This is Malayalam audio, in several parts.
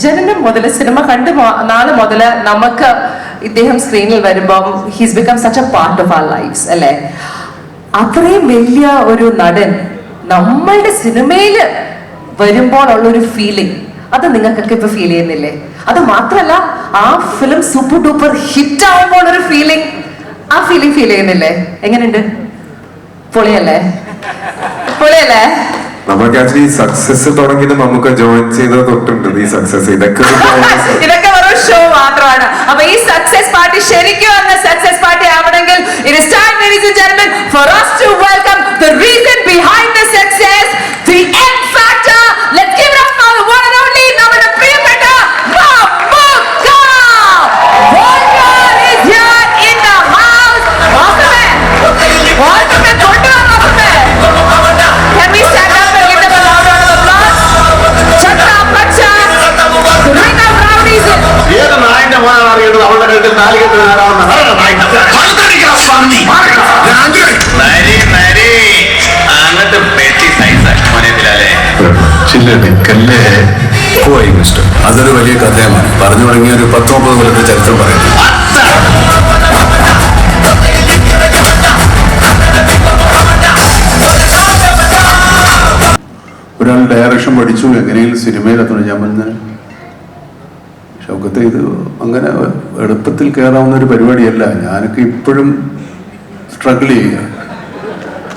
ജനനം മുതൽ സിനിമ കണ്ട് നാളെ മുതൽ നമുക്ക് ഇദ്ദേഹം സ്ക്രീനിൽ വരുമ്പം he's become such a part of our lives അല്ലേ? അത്രയും വലിയ ഒരു നടൻ നമ്മളുടെ സിനിമയിൽ വരുമ്പോൾ ഉള്ളൊരു ഫീലിംഗ് അത് നിങ്ങൾക്കൊക്കെ ഇപ്പൊ ഫീൽ ചെയ്യുന്നില്ലേ? അത് മാത്രല്ല ആ ഫിലിം സൂപ്പർ ഡൂപ്പർ ഹിറ്റ് ആവുമ്പോൾ ഒരു ഫീലിംഗ്, ആ ഫീലിംഗ് ഫീൽ ചെയ്യുന്നില്ലേ? എങ്ങനെയുണ്ട്? പൊളിയല്ലേ? പൊളിയല്ലേ? നമുക്ക് ആക്ച്വലി സക്സസ് തുടങ്ങിയത് നമുക്ക് ജോയിൻ ചെയ്തത് തൊട്ടുണ്ട് ഈ സക്സസ്. ഇതൊക്കെ വെറും ഷോ മാത്രമാണ്. അപ്പൊ ഈ സക്സസ് പാർട്ടി ശരിക്കും വന്ന സക്സസ് പാർട്ടി ആവണമെങ്കിൽ it is time, ladies and gentlemen, for us to welcome the reason behind the success, the M factor. Let's give it up for the one and only നമ്മുടെ പ്രിയപ്പെട്ട Mammukka. Volga is here in the house. Welcome. Can we stand up and give them a loud round of applause? Chatra Pacha, the ring of rowdies. ഏത് നായിന്റെ മോനാണ് അറിയുന്നത് അവളുടെ കഴുത്തിൽ താലി കെട്ടുന്നതാരാണെന്ന്? അങ്ങനത്തെ പെട്ടി സൈസ് മോനെതിലല്ലേ ചില്ലല്ലേ മിസ്റ്റർ. അതൊരു വലിയ കഥയാണ്. പറഞ്ഞു തുടങ്ങിയ ഒരു 19 കൊല്ലത്തെ ചരിത്രം പറയുന്നു. ഒരാൾ ഡയറക്ഷൻ പഠിച്ചു എങ്ങനെയെങ്കിലും സിനിമയിലെത്തണം. ഞാൻ പറഞ്ഞ ഷൗക്കത്തെ ഇത് അങ്ങനെ എളുപ്പത്തിൽ കയറാവുന്ന ഒരു പരിപാടിയല്ല. ഞാനൊക്കെ ഇപ്പോഴും സ്ട്രഗിൾ ചെയ്യുക.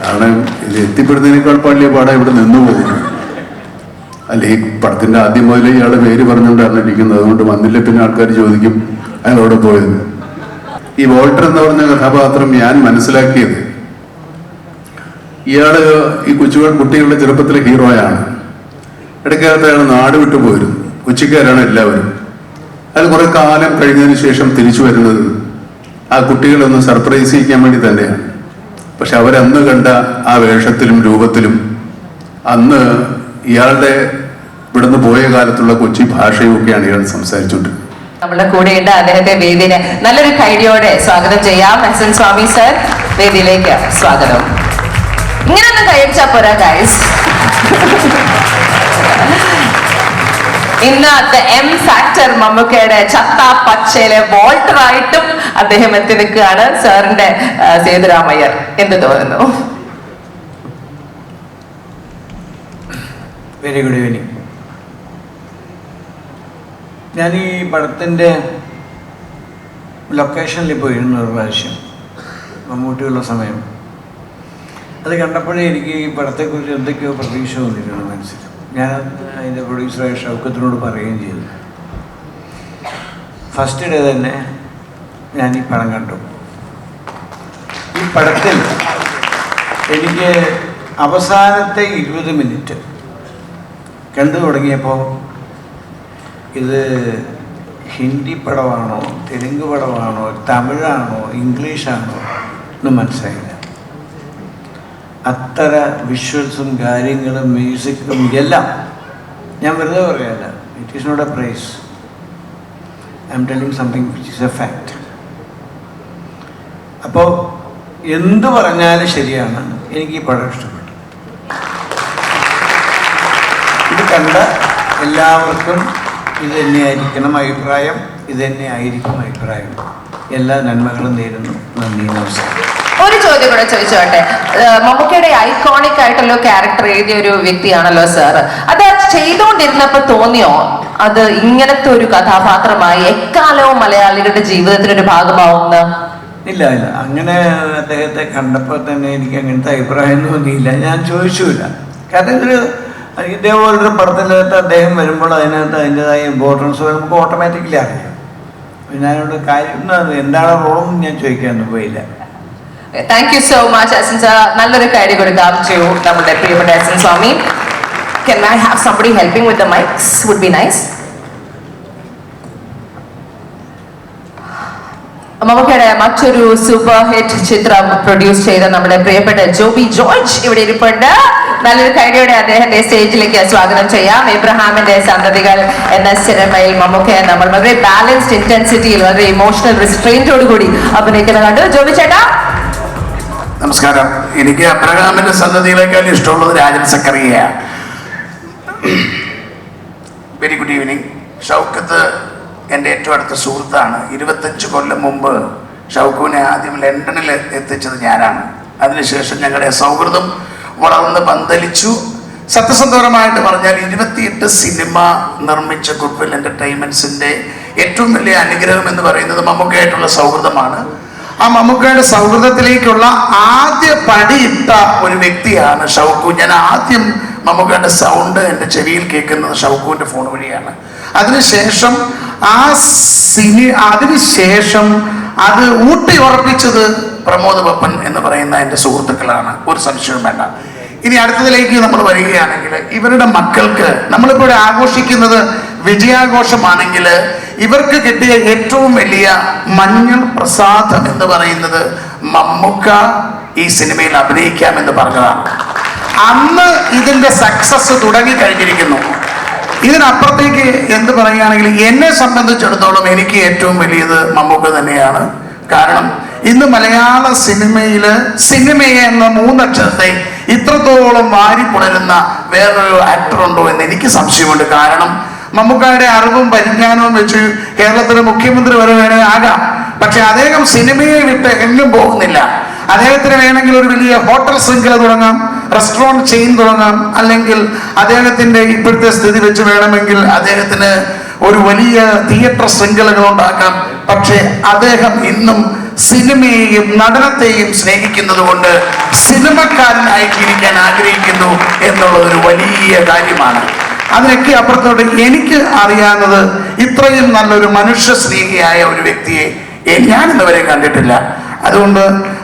കാരണം ഇത് എത്തിപ്പെടുന്നതിനേക്കാൾ വലിയ പാടാണ് ഇവിടെ നിന്നു പോകുന്നു. അല്ല, ഈ പടത്തിൻ്റെ ആദ്യം മുതൽ ഇയാളുടെ പേര് പറഞ്ഞുകൊണ്ടാണ് ഇരിക്കുന്നത്. അതുകൊണ്ട് വന്നില്ല പിന്നെ ആൾക്കാർ ചോദിക്കും അയാളോടെ പോയത്. ഈ വോൾട്ടർ എന്ന് പറഞ്ഞ കഥാപാത്രം ഞാൻ മനസ്സിലാക്കിയത്, ഇയാള് ഈ കുട്ടികളുടെ ചെറുപ്പത്തിലെ ഹീറോയാണ്. ഇടയ്ക്കകത്ത് അയാൾ നാട് വിട്ടു പോയിരുന്നു. കൊച്ചിക്കാരാണ് എല്ലാവരും. അത് കുറെ കാലം കഴിഞ്ഞതിന് ശേഷം തിരിച്ചു വരുന്നത് ആ കുട്ടികളെ ഒന്ന് സർപ്രൈസ് ചെയ്യിക്കാൻ വേണ്ടി തന്നെയാണ്. പക്ഷെ അവരന്ന് കണ്ട ആ വേഷത്തിലും രൂപത്തിലും അന്ന് ഇയാളുടെ ഇവിടുന്ന് പോയ കാലത്തുള്ള കൊച്ചി ഭാഷയും ഒക്കെയാണ് ഇയാൾ സംസാരിച്ചുകൊണ്ടിരുന്നത്. നമ്മുടെ കൂടെയുണ്ട്. അദ്ദേഹത്തെ വേദിയിൽ നല്ലൊരു കൈഡിയോടെ സ്വാഗതം ചെയ്യാം. എസ്.എൻ. സ്വാമി സർ, വേദിയിലേക്ക് സ്വാഗതം. ഇങ്ങനൊന്നും കഴിച്ചാ പോരാ ഗൈസ്. ഇന്ന് ദ എം ഫാക്ടർ മമ്മൂക്കയുടെ ചത്ത പച്ചയിലെ വോൾട്ടർ ആയിട്ടും അദ്ദേഹം എത്തി നിൽക്കുകയാണ്. സാറിന്റെ സേതുരാമയ്യർ, എന്ത് തോന്നുന്നു? Very good evening. ഞാൻ ഈ പടത്തിൻ്റെ ലൊക്കേഷനിൽ പോയിരുന്നു ഒരു പ്രാവശ്യം, മമ്മൂട്ടിയുള്ള സമയം. അത് കണ്ടപ്പോഴേ എനിക്ക് ഈ പടത്തെക്കുറിച്ച് എന്തൊക്കെയോ പ്രതീക്ഷ തോന്നിയിരുന്നു മനസ്സിൽ. ഞാൻ അതിൻ്റെ പ്രൊഡ്യൂസറായ ഷൗക്കത്തിനോട് പറയുകയും ചെയ്തു. ഫസ്റ്റ് ഡേ തന്നെ ഞാൻ ഈ പടം കണ്ടു. ഈ പടത്തിൽ എനിക്ക് അവസാനത്തെ 20 മിനിറ്റ് കണ്ടു തുടങ്ങിയപ്പോൾ ഇത് ഹിന്ദി പടമാണോ തെലുങ്ക് പടമാണോ തമിഴാണോ ഇംഗ്ലീഷാണോ എന്ന് മനസ്സിലായില്ല. അത്ര വിഷ്വൽസും കാര്യങ്ങളും മ്യൂസിക്കും എല്ലാം ഞാൻ വെറുതെ പറയാല്ല. It is not a praise. I am telling something which is a fact. അപ്പോൾ എന്ത് പറഞ്ഞാലും ശരിയാണ്, എനിക്ക് ഈ പടം ഇഷ്ടപ്പെട്ടു. ഇത് കണ്ട എല്ലാവർക്കും ഇത് തന്നെയായിരിക്കണം അഭിപ്രായം, ഇത് തന്നെയായിരിക്കും അഭിപ്രായം. എല്ലാ നന്മകളും നേരുന്നു. നന്ദി, നമസ്കാരം. ഒരു ചോദ്യം കൂടെ ചോദിച്ചോട്ടെ. മമ്മൂക്കയുടെ ഐക്കോണിക് ആയിട്ടുള്ള ക്യാരക്ടർ എഴുതിയ ഒരു വ്യക്തിയാണല്ലോ സാർ. അത് ചെയ്തുകൊണ്ടിരുന്നപ്പോ തോന്നിയോ അത് ഇങ്ങനത്തെ ഒരു കഥാപാത്രമായി എക്കാലവും മലയാളികളുടെ ജീവിതത്തിനൊരു ഭാഗമാവുന്ന? ഇല്ല ഇല്ല, അങ്ങനെ അദ്ദേഹത്തെ കണ്ടപ്പോൾ തന്നെ എനിക്ക് അങ്ങനത്തെ അഭിപ്രായം തോന്നിയില്ല. ഞാൻ ചോദിച്ചില്ല. കാരണം ഇതേപോലൊരു പടത്തിനകത്ത് അദ്ദേഹം വരുമ്പോൾ അതിനകത്ത് അതിൻ്റെതായ ഇമ്പോർട്ടൻസ് നമുക്ക് ഓട്ടോമാറ്റിക്കലി അറിയാം. പിന്നെ അതിനോട് കാര്യം എന്താണ് റോളെന്ന് ഞാൻ ചോദിക്കാനൊന്നും പോയില്ല. Thank you so much S N sir. നല്ലൊരു കാര്യം കൊടുക്കാം നമ്മുടെ പ്രിയപ്പെട്ട S N Swami. Can I have somebody helping with the mics? Would be nice. മമ്മൂക്കയുടെ മറ്റൊരു സൂപ്പർ ഹിറ്റ് ചിത്രം പ്രൊഡ്യൂസ് ചെയ്ത നമ്മുടെ പ്രിയപ്പെട്ട ജോബി ജോർജ് ഇവിടെ ഇരിപ്പുണ്ട്. നല്ലൊരു കൈഡിയോടെ അദ്ദേഹത്തെ സ്റ്റേജിലേക്ക് സ്വാഗതം ചെയ്യാം. ഇബ്രഹാമിന്റെ സന്തതികൾ എന്ന സിനിമയിൽ മമ്മൂക്കയെ നമ്മൾ വളരെ ബാലൻസ്ഡ് ഇന്റൻസിറ്റിയിൽ വളരെ ഇമോഷണൽ റിസ്ട്രെയിൻറ്റോട് കൂടി അഭിനയിക്കുന്നത് കണ്ടു. ജോബി ചേട്ടാ നമസ്കാരം. എനിക്ക് അബ്രഹാമിന്റെ സന്തതികളെക്കാൾ ഇഷ്ടമുള്ളത് Rajan Zachariah. Very good evening. Shoukath എൻ്റെ ഏറ്റവും അടുത്ത സുഹൃത്താണ്. 25 കൊല്ലം മുമ്പ് ഷൗക്കുവിനെ ആദ്യം ലണ്ടനിൽ എത്തിച്ചത് ഞാനാണ്. അതിനുശേഷം ഞങ്ങളുടെ സൗഹൃദം വളർന്ന് പന്തലിച്ചു. സത്യസന്ധപരമായിട്ട് പറഞ്ഞാൽ 28 സിനിമ നിർമ്മിച്ച ഗുഡ്വിൽ എൻ്റർടൈൻമെൻറ്റ്സിൻ്റെ ഏറ്റവും വലിയ അനുഗ്രഹം എന്ന് പറയുന്നത് മമ്മൂക്കയായിട്ടുള്ള സൗഹൃദമാണ്. ആ മമ്മൂക്കയുടെ സൗഹൃദത്തിലേക്കുള്ള ആദ്യ പടിയിട്ട ഒരു വ്യക്തിയാണ് ഷൗക്കു. ഞാൻ ആദ്യം മമ്മൂക്കയുടെ സൗണ്ട് എൻ്റെ ചെവിയിൽ കേൾക്കുന്നത് ഷൗക്കുവിൻ്റെ ഫോൺ വഴിയാണ്. അതിനുശേഷം അതിനുശേഷം അത് ഊട്ടി ഉറപ്പിച്ചത് പ്രമോദ് പപ്പൻ എന്ന് പറയുന്ന എൻ്റെ സുഹൃത്തുക്കളാണ്, ഒരു സംശയവും വേണ്ട. ഇനി അടുത്തതിലേക്ക് നമ്മൾ വരികയാണെങ്കിൽ, ഇവരുടെ മക്കൾക്ക് നമ്മളിപ്പോൾ ആഘോഷിക്കുന്നത് വിജയാഘോഷമാണെങ്കിൽ ഇവർക്ക് കിട്ടിയ ഏറ്റവും വലിയ മഞ്ഞൾ പ്രസാദം എന്ന് പറയുന്നത് മമ്മൂക്ക ഈ സിനിമയിൽ അഭിനയിക്കാമെന്ന് പറഞ്ഞതാണ്. അന്ന് ഇതിൻ്റെ സക്സസ് തുടങ്ങിക്കഴിഞ്ഞിരിക്കുന്നു. ഇതിനപ്പുറത്തേക്ക് എന്ത് പറയുകയാണെങ്കിൽ എന്നെ സംബന്ധിച്ചിടത്തോളം എനിക്ക് ഏറ്റവും വലിയത് മമ്മൂക്ക തന്നെയാണ്. കാരണം ഇന്ന് മലയാള സിനിമയെ എന്ന 3 അക്ഷരത്തെ ഇത്രത്തോളം വാരിപ്പുണരുന്ന വേറൊരു ആക്ടർ ഉണ്ടോ എന്ന് എനിക്ക് സംശയമുണ്ട്. കാരണം മമ്മൂക്കയുടെ അറിവും പരിജ്ഞാനവും വെച്ച് കേരളത്തിലെ മുഖ്യമന്ത്രി വരെ വേണേൽ ആകാം. പക്ഷെ അദ്ദേഹം സിനിമയെ വിട്ട് എങ്ങും പോകുന്നില്ല. അദ്ദേഹത്തിന് വേണമെങ്കിൽ ഒരു വലിയ ഹോട്ടൽ ശൃംഖല തുടങ്ങാം, റെസ്റ്റോറൻറ്റ് ചെയിൻ തുടങ്ങാം, അല്ലെങ്കിൽ അദ്ദേഹത്തിൻ്റെ ഇപ്പോഴത്തെ സ്ഥിതി വെച്ച് വേണമെങ്കിൽ അദ്ദേഹത്തിന് ഒരു വലിയ തിയേറ്റർ ശൃംഖലകൾ ഉണ്ടാക്കാം. പക്ഷേ അദ്ദേഹം ഇന്നും സിനിമയെയും നടനത്തെയും സ്നേഹിക്കുന്നത് കൊണ്ട് സിനിമക്കാരനായി ജീവിക്കാൻ ആഗ്രഹിക്കുന്നു എന്നുള്ളതൊരു വലിയ കാര്യമാണ്. അതിനൊക്കെ അപ്പുറത്തോട്ട് എനിക്ക് അറിയാവുന്നത് ഇത്രയും നല്ലൊരു മനുഷ്യ സ്നേഹിയായ ഒരു വ്യക്തിയെ ഞാൻ ഇന്നുവരെ കണ്ടിട്ടില്ല. അതുകൊണ്ട്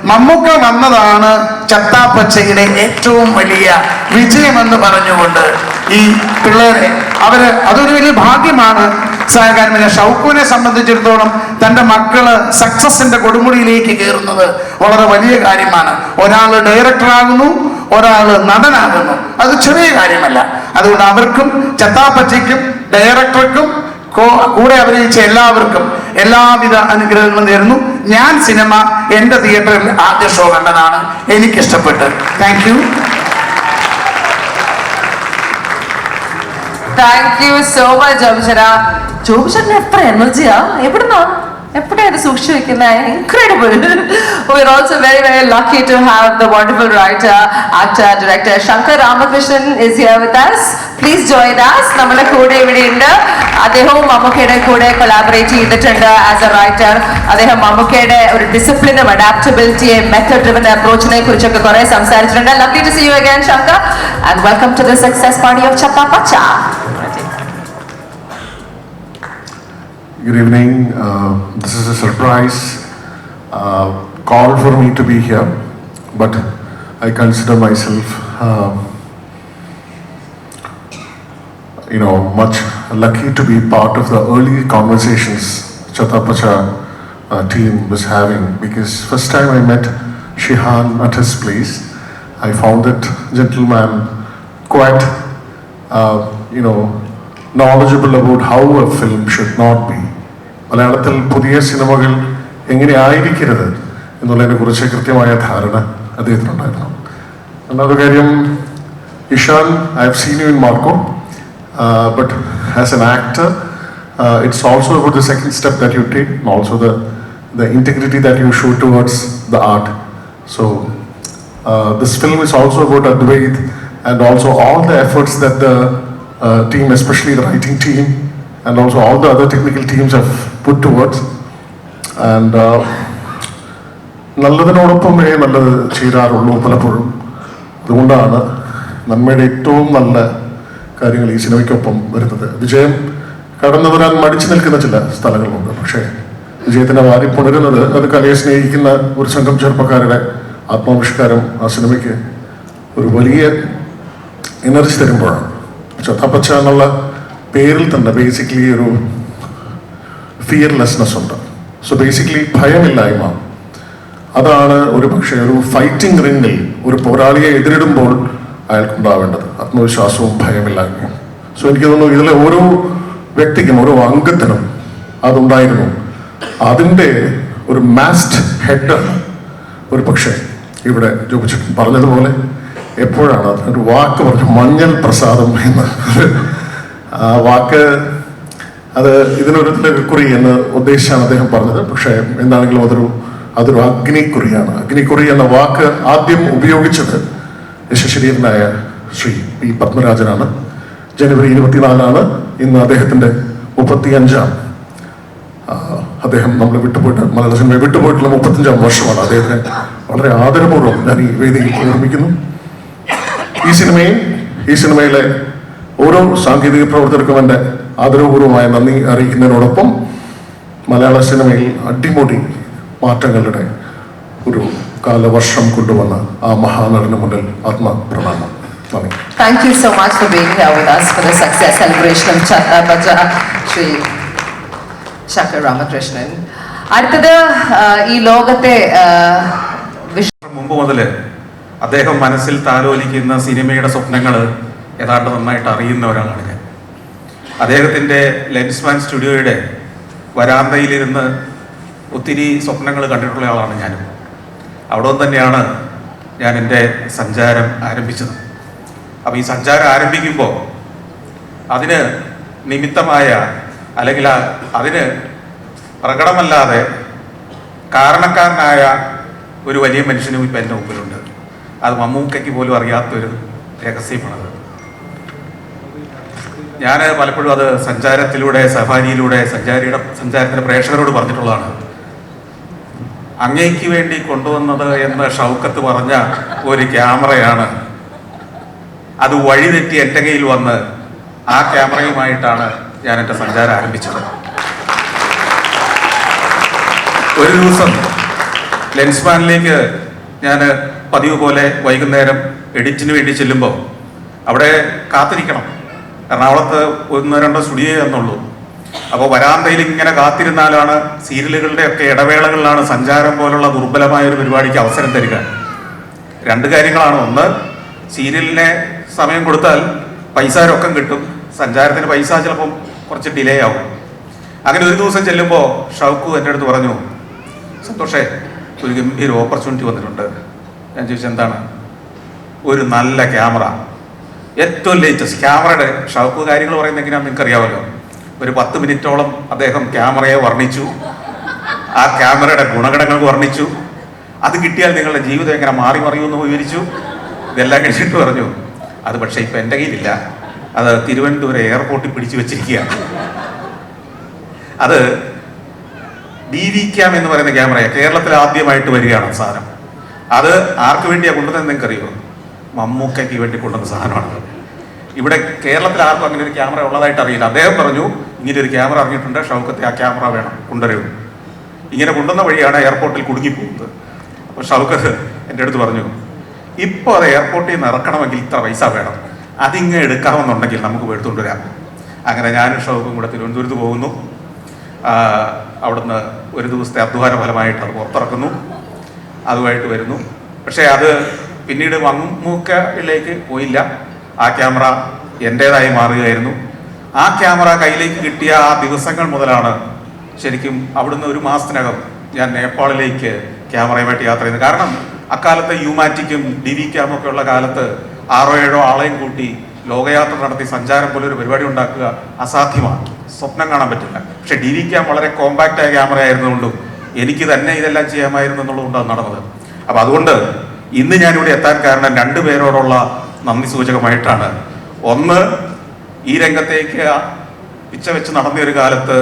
മമ്മൂക്ക വന്നതാണ് ചത്താപ്പച്ചയുടെ ഏറ്റവും വലിയ വിജയമെന്ന് പറഞ്ഞുകൊണ്ട് ഈ പിള്ളേരെ അതൊരു വലിയ ഭാഗ്യമാണ്. കാരണം ഷൗക്കുവിനെ സംബന്ധിച്ചിടത്തോളം തൻ്റെ മക്കള് സക്സസിന്റെ കൊടുമുടിയിലേക്ക് കയറുന്നത് വളരെ വലിയ കാര്യമാണ്. ഒരാൾ ഡയറക്ടറാകുന്നു, ഒരാൾ നടനാകുന്നു, അത് ചെറിയ കാര്യമല്ല. അതുകൊണ്ട് അവർക്കും ചത്താപ്പച്ചയ്ക്കും ഡയറക്ടർക്കും കൂടെ അഭിനയിച്ച എല്ലാവർക്കും എല്ലാവിധ അനുഗ്രഹങ്ങളും നേരുന്നു. ഞാൻ സിനിമ എൻ്റെ തിയേറ്ററിൽ ആദ്യ ഷോ കണ്ടതാണ്, എനിക്കിഷ്ടപ്പെട്ട്. Thank you. Thank you so much ജോബിച്ചേട്ടാ. ജോബിച്ചേട്ടന് എത്ര എനർജിയാ, എവിടുന്നാ എപ്പോഴാണ് സൂക്ഷിച്ചു വെക്കുന്നത്? Incredible. We are also very, very lucky to have the wonderful writer, actor, director Shankar Ramakrishnan is here with us. Please join us. നമ്മുടെ കൂടെ ഇവിടെയുണ്ട്. അദ്ദേഹവും മമ്മൂക്കയുടെ കൂടെ കൊളാബറേറ്റ് ചെയ്തിട്ടുണ്ട് ആസ് എ റൈറ്റർ. അദ്ദേഹം മമ്മൂക്കയുടെ ഒരു ഡിസിപ്ലിനും അഡാപ്റ്റബിലിറ്റിയെ മെത്തഡ് ഡ്രിവൻ അപ്രോച്ചിനെ കുറിച്ചൊക്കെ കുറെ സംസാരിച്ചിട്ടുണ്ട്. Lovely to see you again, Shankar, and welcome to the success party of Chattapacha. Good evening. This is a surprise call for me to be here, but I consider myself, much lucky to be part of the early conversations Chattapacha team was having, because first time I met Shihan at his place, I found that gentleman quite, knowledgeable about how a film should not be. മലയാളത്തിൽ പുതിയ സിനിമകൾ എങ്ങനെ ആയിരിക്കരുത് എന്നുള്ളതിനെ കുറിച്ച് കൃത്യമായ ധാരണ അദ്ദേഹത്തിനുണ്ടായിരുന്നു. ഒന്നാമത്തെ കാര്യം, Ishaan, I have seen you in Marco, but as an actor it's also about the second step that you take, and also the integrity that you show towards the art. So this film is also about Advaith, and also all the efforts that the team, especially the writing team, and also all the other technical teams have put towards. And നല്ലതിനോടൊപ്പമേ നല്ലത് ചെയ്യാറുള്ളൂ പലപ്പോഴും. അതുകൊണ്ടാണ് നന്മയുടെ ഏറ്റവും നല്ല കാര്യങ്ങൾ ഈ സിനിമയ്ക്കൊപ്പം വരുന്നത്. വിജയം കടന്നു വരാൻ മടിച്ചു നിൽക്കുന്ന ചില സ്ഥലങ്ങളുണ്ട്, പക്ഷേ വിജയത്തിനെ വാരിപ്പുണരുന്നത് അത് കലയെ സ്നേഹിക്കുന്ന ഒരു സംഘം ചെറുപ്പക്കാരുടെ ആത്മാവിഷ്കാരം ആ സിനിമയ്ക്ക് ഒരു വലിയ എനർജി തരുമ്പോഴാണ്. ചത്താപ്പച്ച എന്നുള്ള പേരിൽ തന്നെ ബേസിക്കലി ഒരു ഫിയർലെസ്നെസ് ഉണ്ട്. സോ ബേസിക്കലി ഭയമില്ലായ്മ, അതാണ് ഒരു പക്ഷേ ഒരു ഫൈറ്റിംഗ് റിംഗിൽ ഒരു പോരാളിയെ എതിരിടുമ്പോൾ അയാൾക്കുണ്ടാവേണ്ടത്, ആത്മവിശ്വാസവും ഭയമില്ലായ്മയും. സോ എനിക്ക് തോന്നുന്നു ഇതിലെ ഓരോ വ്യക്തിക്കും ഓരോ അംഗത്തിനും അതുണ്ടായിരുന്നു. അതിൻ്റെ ഒരു മാസ്റ്റ് ഹെഡ് ഒരു പക്ഷേ ഇവിടെ ജോബിച്ചേട്ടൻ പറഞ്ഞതുപോലെ എപ്പോഴാണ് ഒരു വാക്ക് പറഞ്ഞു, മഞ്ഞൾ പ്രസാദം എന്ന്. ആ വാക്ക് അത് ഇതിനൊരു കുറി എന്ന് ഉദ്ദേശിച്ചാണ് അദ്ദേഹം പറഞ്ഞത്. പക്ഷേ എന്താണെങ്കിലും അതൊരു അഗ്നിക്കുറിയാണ്. അഗ്നിക്കുറി എന്ന വാക്ക് ആദ്യം ഉപയോഗിച്ചത് യശശരീരനായ ശ്രീ പി പത്മരാജനാണ്. ജനുവരി 24 ഇന്ന് അദ്ദേഹത്തിന്റെ 35ാം അദ്ദേഹം നമ്മളെ വിട്ടുപോയിട്ട് മലയാള സിനിമയെ വിട്ടുപോയിട്ടുള്ള 35ാം വർഷമാണ്. അദ്ദേഹത്തിന് വളരെ ആദരപൂർവ്വം ഞാൻ ഈ വേദിയിൽ ഓർമ്മിക്കുന്നു. ഈ സിനിമയിലെ ഓരോ സാങ്കേതിക പ്രവർത്തകർക്കും എൻ്റെ ആദരപൂർവമായ നന്ദി അറിയിക്കുന്നതിനോടൊപ്പം മലയാള സിനിമയിൽ അടിമുടി മാറ്റങ്ങളുടെ ഒരു കാലവർഷം കൊണ്ടുവന്ന ആ മഹാനടന് മുന്നിൽ ആത്മപ്രണാമം. നന്ദി. Thank you so much for being here with us for the success celebration of Chatta Baja, Shri Shankar Ramakrishnan. അടുത്തത് ഈ ലോകത്തെ മുമ്പ് മുതൽ അദ്ദേഹം മനസ്സിൽ താലോലിക്കുന്ന സിനിമയുടെ സ്വപ്നങ്ങൾ ഏതാണ്ട് നന്നായിട്ട് അറിയുന്ന ഒരാളാണ് ഞാൻ. അദ്ദേഹത്തിൻ്റെ ലെൻസ്മാൻ സ്റ്റുഡിയോയുടെ വരാന്തയിലിരുന്ന് ഒത്തിരി സ്വപ്നങ്ങൾ കണ്ടിട്ടുള്ള ആളാണ് ഞാനും. അവിടെ തന്നെയാണ് ഞാൻ എൻ്റെ സഞ്ചാരം ആരംഭിച്ചത്. അപ്പോൾ ഈ സഞ്ചാരം ആരംഭിക്കുമ്പോൾ അതിന് നിമിത്തമായ അല്ലെങ്കിൽ അതിന് പ്രകടമല്ലാതെ കാരണക്കാരനായ ഒരു വലിയ മനുഷ്യനും ഇപ്പം എൻ്റെ മുമ്പിലുണ്ട്. അത് മമ്മൂക്കയ്ക്ക് പോലും അറിയാത്തൊരു രഹസ്യമാണത്. ഞാൻ പലപ്പോഴും അത് സഞ്ചാരത്തിലൂടെ സഫാരിയിലൂടെ സഞ്ചാരത്തിൻ്റെ പ്രേക്ഷകരോട് പറഞ്ഞിട്ടുള്ളതാണ്. അങ്ങേക്ക് വേണ്ടി കൊണ്ടുവന്നത് എന്ന് ഷൗക്കത്ത് പറഞ്ഞ ഒരു ക്യാമറയാണ് അത് വഴിതെറ്റി എൻ്റെ കയ്യിൽ വന്ന് ആ ക്യാമറയുമായിട്ടാണ് ഞാൻ എൻ്റെ സഞ്ചാരം ആരംഭിച്ചത്. ഒരു ദിവസം ലെൻസ്മാനിലേക്ക് ഞാൻ പതിവ് പോലെ വൈകുന്നേരം എഡിറ്റിന് വേണ്ടി ചെല്ലുമ്പോൾ അവിടെ കാത്തിരിക്കണം. എറണാകുളത്ത് 1-2 സ്റ്റുഡിയോ എന്നുള്ളൂ. അപ്പോൾ വരാന്തയിൽ ഇങ്ങനെ കാത്തിരുന്നാലാണ് സീരിയലുകളുടെ ഒക്കെ ഇടവേളകളിലാണ് സഞ്ചാരം പോലുള്ള ദുർബലമായ ഒരു പരിപാടിക്ക് അവസരം തരിക. 2 കാര്യങ്ങളാണ്. ഒന്ന്, സീരിയലിനെ സമയം കൊടുത്താൽ പൈസ രൊക്കം കിട്ടും. സഞ്ചാരത്തിന് പൈസ ചിലപ്പം കുറച്ച് ഡിലേ ആവും. അങ്ങനെ ഒരു ദിവസം ചെല്ലുമ്പോൾ ഷൗക്കു എൻ്റെ അടുത്ത് പറഞ്ഞു, സന്തോഷേ, ഒരു ഗംഭീര ഓപ്പർച്യൂണിറ്റി വന്നിട്ടുണ്ട്. ഞാൻ ചോദിച്ചു എന്താണ്? ഒരു നല്ല ക്യാമറ, ഏറ്റവും ലേറ്റസ്റ്റ് ക്യാമറയുടെ. ഷൗക്കു കാര്യങ്ങൾ പറയുന്നത് എങ്ങനെയാണെന്ന് നിങ്ങൾക്കറിയാമല്ലോ. ഒരു 10 മിനിറ്റോളം അദ്ദേഹം ക്യാമറയെ വർണ്ണിച്ചു, ആ ക്യാമറയുടെ ഗുണഗണങ്ങൾ വർണ്ണിച്ചു. അത് കിട്ടിയാൽ നിങ്ങളുടെ ജീവിതം എങ്ങനെ മാറി മറിയുമെന്ന് വിവരിച്ചു. ഇതെല്ലാം കഴിച്ചിട്ട് പറഞ്ഞു, അത് പക്ഷേ ഇപ്പം എൻ്റെ കയ്യിലില്ല, അത് തിരുവനന്തപുരം എയർപോർട്ടിൽ പിടിച്ചു വെച്ചിരിക്കുകയാണ്. അത് DV ക്യാം എന്ന് പറയുന്ന ക്യാമറയാണ്. കേരളത്തിൽ ആദ്യമായിട്ട് വരികയാണ് സാധനം. അത് ആർക്ക് വേണ്ടിയാണ് കൊണ്ടുവന്നത് നിങ്ങൾക്കറിയോ? മമ്മൂക്കയ്ക്ക് വേണ്ടി കൊണ്ടുവന്ന സാധനമാണ്. ഇവിടെ കേരളത്തിൽ ആർക്കും അങ്ങനെ ഒരു ക്യാമറ ഉള്ളതായിട്ട് അറിയില്ല. അദ്ദേഹം പറഞ്ഞു, ഇങ്ങനെ ഒരു ക്യാമറ ഇറങ്ങിയിട്ടുണ്ട്, ഷൗക്കത്തെ ആ ക്യാമറ വേണം, കൊണ്ടുവരൂ. ഇങ്ങനെ കൊണ്ടുവന്ന വഴിയാണ് എയർപോർട്ടിൽ കുടുങ്ങിപ്പോകുന്നത്. അപ്പോൾ ഷൗക്കത്ത് എൻ്റെ അടുത്ത് പറഞ്ഞു, ഇപ്പോൾ അത് എയർപോർട്ടിൽ നിന്ന് ഇറക്കണമെങ്കിൽ ഇത്ര പൈസ വേണം, അതിങ്ങ് എടുക്കാമെന്നുണ്ടെങ്കിൽ നമുക്ക് എടുത്തുകൊണ്ട് വരാം. അങ്ങനെ ഞാനും ഷൗക്കും കൂടെ തിരുവനന്തപുരത്ത് പോകുന്നു. അവിടുന്ന് ഒരു ദിവസത്തെ അധ്വാന ഫലമായിട്ട് അത് പുറത്തിറക്കുന്നു, അതുമായിട്ട് വരുന്നു. പക്ഷേ അത് പിന്നീട് മമ്മൂക്കയിലേക്ക് പോയില്ല. ആ ക്യാമറ എൻ്റേതായി മാറുകയായിരുന്നു. ആ ക്യാമറ കയ്യിലേക്ക് കിട്ടിയ ആ ദിവസങ്ങൾ മുതലാണ് ശരിക്കും അവിടുന്ന് 1 മാസത്തിനകം ഞാൻ നേപ്പാളിലേക്ക് ക്യാമറയുമായിട്ട് യാത്ര ചെയ്യുന്നത്. കാരണം അക്കാലത്ത് യുമാറ്റിക്കും DV ക്യാമും ഒക്കെ ഉള്ള കാലത്ത് 6-7 ആളെയും കൂട്ടി ലോകയാത്ര നടത്തി സഞ്ചാരം പോലെ ഒരു പരിപാടി ഉണ്ടാക്കുക അസാധ്യമാണ്, സ്വപ്നം കാണാൻ പറ്റില്ല. പക്ഷെ DV ക്യാം വളരെ കോമ്പാക്റ്റായ ക്യാമറ ആയിരുന്നുകൊണ്ടും എനിക്ക് തന്നെ ഇതെല്ലാം ചെയ്യാമായിരുന്നു എന്നുള്ളതുകൊണ്ടാണ് നടന്നത്. അപ്പം അതുകൊണ്ട് ഇന്ന് ഞാനിവിടെ എത്താൻ കാരണം 2 പേരോടുള്ള നന്ദി സൂചകമായിട്ടാണ്. ഒന്ന്, ഈ രംഗത്തേക്ക് പിച്ച വെച്ച് നടന്നൊരു കാലത്ത്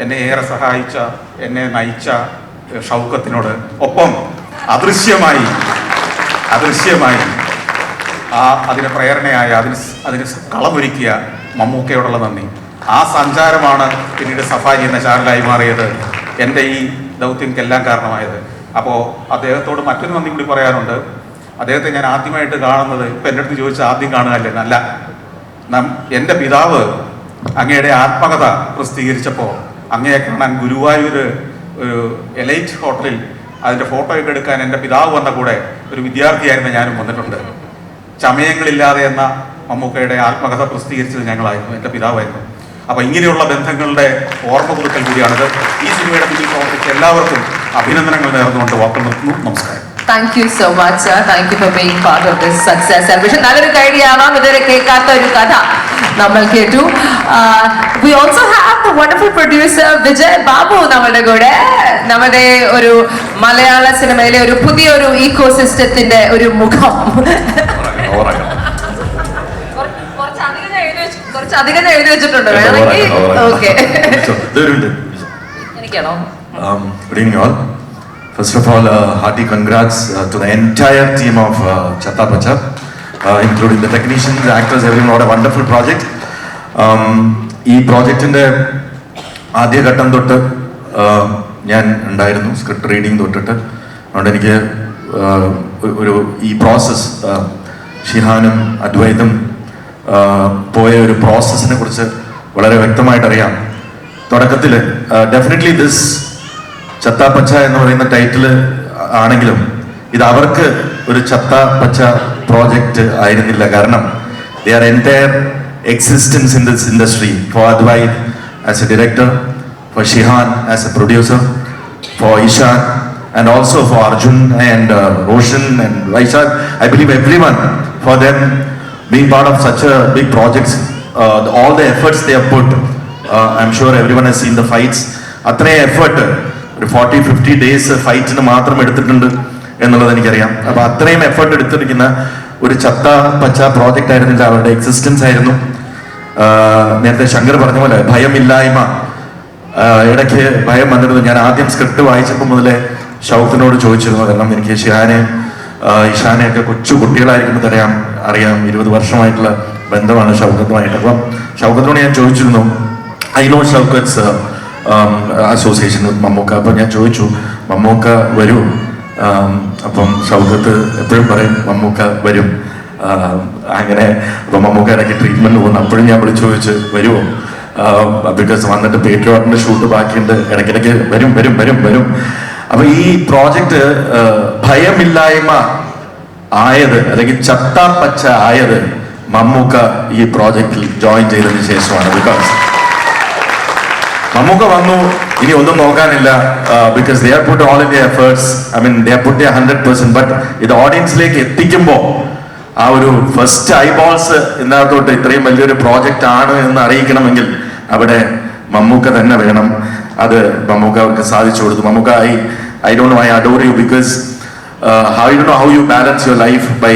എന്നെ ഏറെ സഹായിച്ച, എന്നെ നയിച്ച ഷൗക്കത്തിനോട്, ഒപ്പം അദൃശ്യമായി അതിന് പ്രേരണയായ, അതിന് കളമൊരുക്കിയ മമ്മൂക്കയോടുള്ള നന്ദി. ആ സഞ്ചാരമാണ് പിന്നീട് സഫാരി എന്ന ചാനലായി മാറിയത്, എൻ്റെ ഈ ദൗത്യങ്ങൾക്കെല്ലാം കാരണമായത്. അപ്പോൾ അദ്ദേഹത്തോട് മറ്റൊരു നന്ദി കൂടി പറയാനുണ്ട്. അദ്ദേഹത്തെ ഞാൻ ആദ്യമായിട്ട് കാണുന്നത്, ഇപ്പം എൻ്റെ അടുത്ത് ചോദിച്ചാൽ ആദ്യം കാണുകയല്ലേ, അല്ല, എൻ്റെ പിതാവ് അങ്ങയുടെ ആത്മകഥ പ്രസിദ്ധീകരിച്ചപ്പോൾ അങ്ങയെ കാണാൻ ഗുരുവായൂർ ഒരു എലൈറ്റ് ഹോട്ടലിൽ അതിൻ്റെ ഫോട്ടോയൊക്കെ എടുക്കാൻ എൻ്റെ പിതാവ് വന്ന കൂടെ ഒരു വിദ്യാർത്ഥിയായിരുന്ന ഞാനും വന്നിട്ടുണ്ട്. ചമയങ്ങളില്ലാതെ എന്ന മമ്മൂക്കയുടെ ആത്മകഥ പ്രസിദ്ധീകരിച്ചത് ഞങ്ങളായിരുന്നു, എൻ്റെ പിതാവായിരുന്നു. അപ്പോൾ ഇങ്ങനെയുള്ള ബന്ധങ്ങളുടെ ഓർമ്മ പുതുക്കൽ കൂടിയാണിത്. ഈ സിനിമയുടെ പിന്നിൽ പ്രവർത്തിച്ച എല്ലാവർക്കും അഭിനന്ദനങ്ങൾ നേർന്നുകൊണ്ട് വാക്ക് നിർത്തുന്നു. നമസ്കാരം. Thank you so much, sir. Thank you for being part of this success celebration. നല്ലൊരു ഐഡിയ ആവാം, ഇതുവരെ കേൾക്കാത്ത ഒരു കഥ നമ്മൾ കേട്ടു. We also have the wonderful producer Vijay Babu നമ്മുടെ കൂടെ, നമ്മുടെ ഒരു മലയാള സിനിമയിലെ ഒരു പുതിയൊരു ഈക്കോ സിസ്റ്റത്തിന്റെ ഒരു മുഖം. കുറച്ചധികം എഴുതി വെച്ചിട്ടുണ്ട്, വേണമെങ്കിൽ. Okay, എനിക്കാണോ? Good evening all. First of all, hearty congrats to the entire team of Chatta Pacha, including the technicians, the actors, everyone. What a wonderful project. ഈ പ്രോജക്റ്റിൻ്റെ ആദ്യഘട്ടം തൊട്ട് ഞാൻ ഉണ്ടായിരുന്നു, സ്ക്രിപ്റ്റ് റീഡിങ് തൊട്ടിട്ട്. അതുകൊണ്ട് എനിക്ക് ഈ പ്രോസസ്സ്, ഷിഹാനും അദ്വൈതും പോയ ഒരു പ്രോസസ്സിനെ കുറിച്ച് വളരെ വ്യക്തമായിട്ടറിയാം. തുടക്കത്തിൽ ഡെഫിനറ്റ്ലി ദിസ് ചത്ത പച്ച എന്ന് പറയുന്ന ടൈറ്റില് ആണെങ്കിലും ഇത് അവർക്ക് ഒരു ചത്ത പച്ച പ്രോജക്റ്റ് ആയിരുന്നില്ല. കാരണം their entire existence in this industry, for Advait as a director, for Shihan as a producer, for Ishan, and also for Arjun and Roshan and Vaishak, I believe everyone, for them being part of such a big projects, all the efforts they have put, I'm sure everyone has seen the fights. അത്രയും എഫേർട്ട് ഒരു 40-50 ഡേയ്സ് ഫൈറ്റിന് മാത്രം എടുത്തിട്ടുണ്ട് എന്നുള്ളത് എനിക്കറിയാം. അപ്പൊ അത്രയും എഫേർട്ട് എടുത്തിരിക്കുന്ന ഒരു ചത്ത പച്ച പ്രോജക്റ്റ് ആയിരുന്നില്ല, അവരുടെ എക്സിസ്റ്റൻസ് ആയിരുന്നു. നേരത്തെ ശങ്കർ പറഞ്ഞ പോലെ ഭയമില്ലായ്മ, ഇടയ്ക്ക് ഭയം വന്നിരുന്നു. ഞാൻ ആദ്യം സ്ക്രിപ്റ്റ് വായിച്ചപ്പോൾ മുതലേ ഷൗക്കിനോട് ചോദിച്ചിരുന്നു, കാരണം എനിക്ക് ഷിഹാനെ ഇഷാനെയൊക്കെ കൊച്ചു കുട്ടികളായിരിക്കുമ്പോൾ അറിയാം 20 വർഷമായിട്ടുള്ള ബന്ധമാണ് ഷൗക്കത്തുമായിട്ട്. അപ്പം ഷൗക്കത്തിനോട് ഞാൻ ചോദിച്ചിരുന്നു, I know Shoukat's association with Mammukka. അപ്പം ഞാൻ ചോദിച്ചു, മമ്മൂക്ക വരൂ? അപ്പം ഷൗക്കത്ത് എപ്പോഴും പറയും മമ്മൂക്ക വരും. അങ്ങനെ അപ്പം മമ്മൂക്ക ഇടയ്ക്ക് ട്രീറ്റ്മെന്റ് പോകുന്നു. അപ്പോഴും ഞാൻ വിളിച്ചു ചോദിച്ച് വരുമോ, ബിക്കോസ് വന്നിട്ട് പേട്രിയോട്ടിന്റെ ഷൂട്ട് ബാക്കിയുണ്ട്, ഇടയ്ക്കിടയ്ക്ക് വരും വരും വരും വരും. അപ്പൊ ഈ പ്രോജക്റ്റ് ഭയമില്ലായ്മ ആയത്, അല്ലെങ്കിൽ ചത്ത പച്ച ആയത് മമ്മൂക്ക ഈ പ്രോജക്റ്റിൽ ജോയിൻ ചെയ്തതിന് ശേഷമാണ്. ബിക്കോസ് മമ്മൂക്ക വന്നു, ഇനി ഒന്നും നോക്കാനില്ല, because they have put all in the efforts, I mean they have put 100%. But ഇത് ഓഡിയൻസിലേക്ക് എത്തിക്കുമ്പോൾ ആ ഒരു ഫസ്റ്റ് ഐബോൾസ് ഇതിനകത്തോട്ട് ഇത്രയും വലിയൊരു പ്രോജക്റ്റ് ആണ് എന്ന് അറിയിക്കണമെങ്കിൽ അവിടെ മമ്മൂക്ക തന്നെ വേണം. അത് മമ്മൂക്ക അവർക്ക് സാധിച്ചു കൊടുത്തു. Mammukka, I don't know, I adore you because I don't know how you balance your life by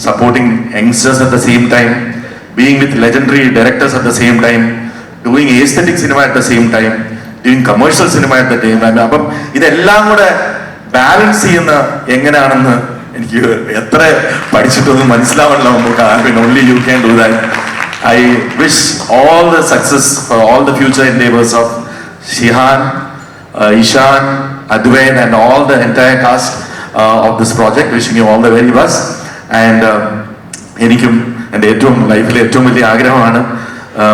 supporting youngsters at the same time, being with legendary directors at the same time, doing aesthetic cinema at the same time, doing commercial cinema at the same time. അപ്പം ഇതെല്ലാം കൂടെ ബാലൻസ് ചെയ്യുന്ന എങ്ങനെയാണെന്ന് എനിക്ക് എത്ര പഠിച്ചിട്ടൊന്നും മനസ്സിലാവണല്ലോ Mammukka. I mean, only you can do that. I wish all the success for all the future endeavors of Shihan, Ishan, Advait and all the entire cast of this project. Wishing you all the very best. And എനിക്കും എൻ്റെ ലൈഫിലെ ഏറ്റവും വലിയ ആഗ്രഹമാണ്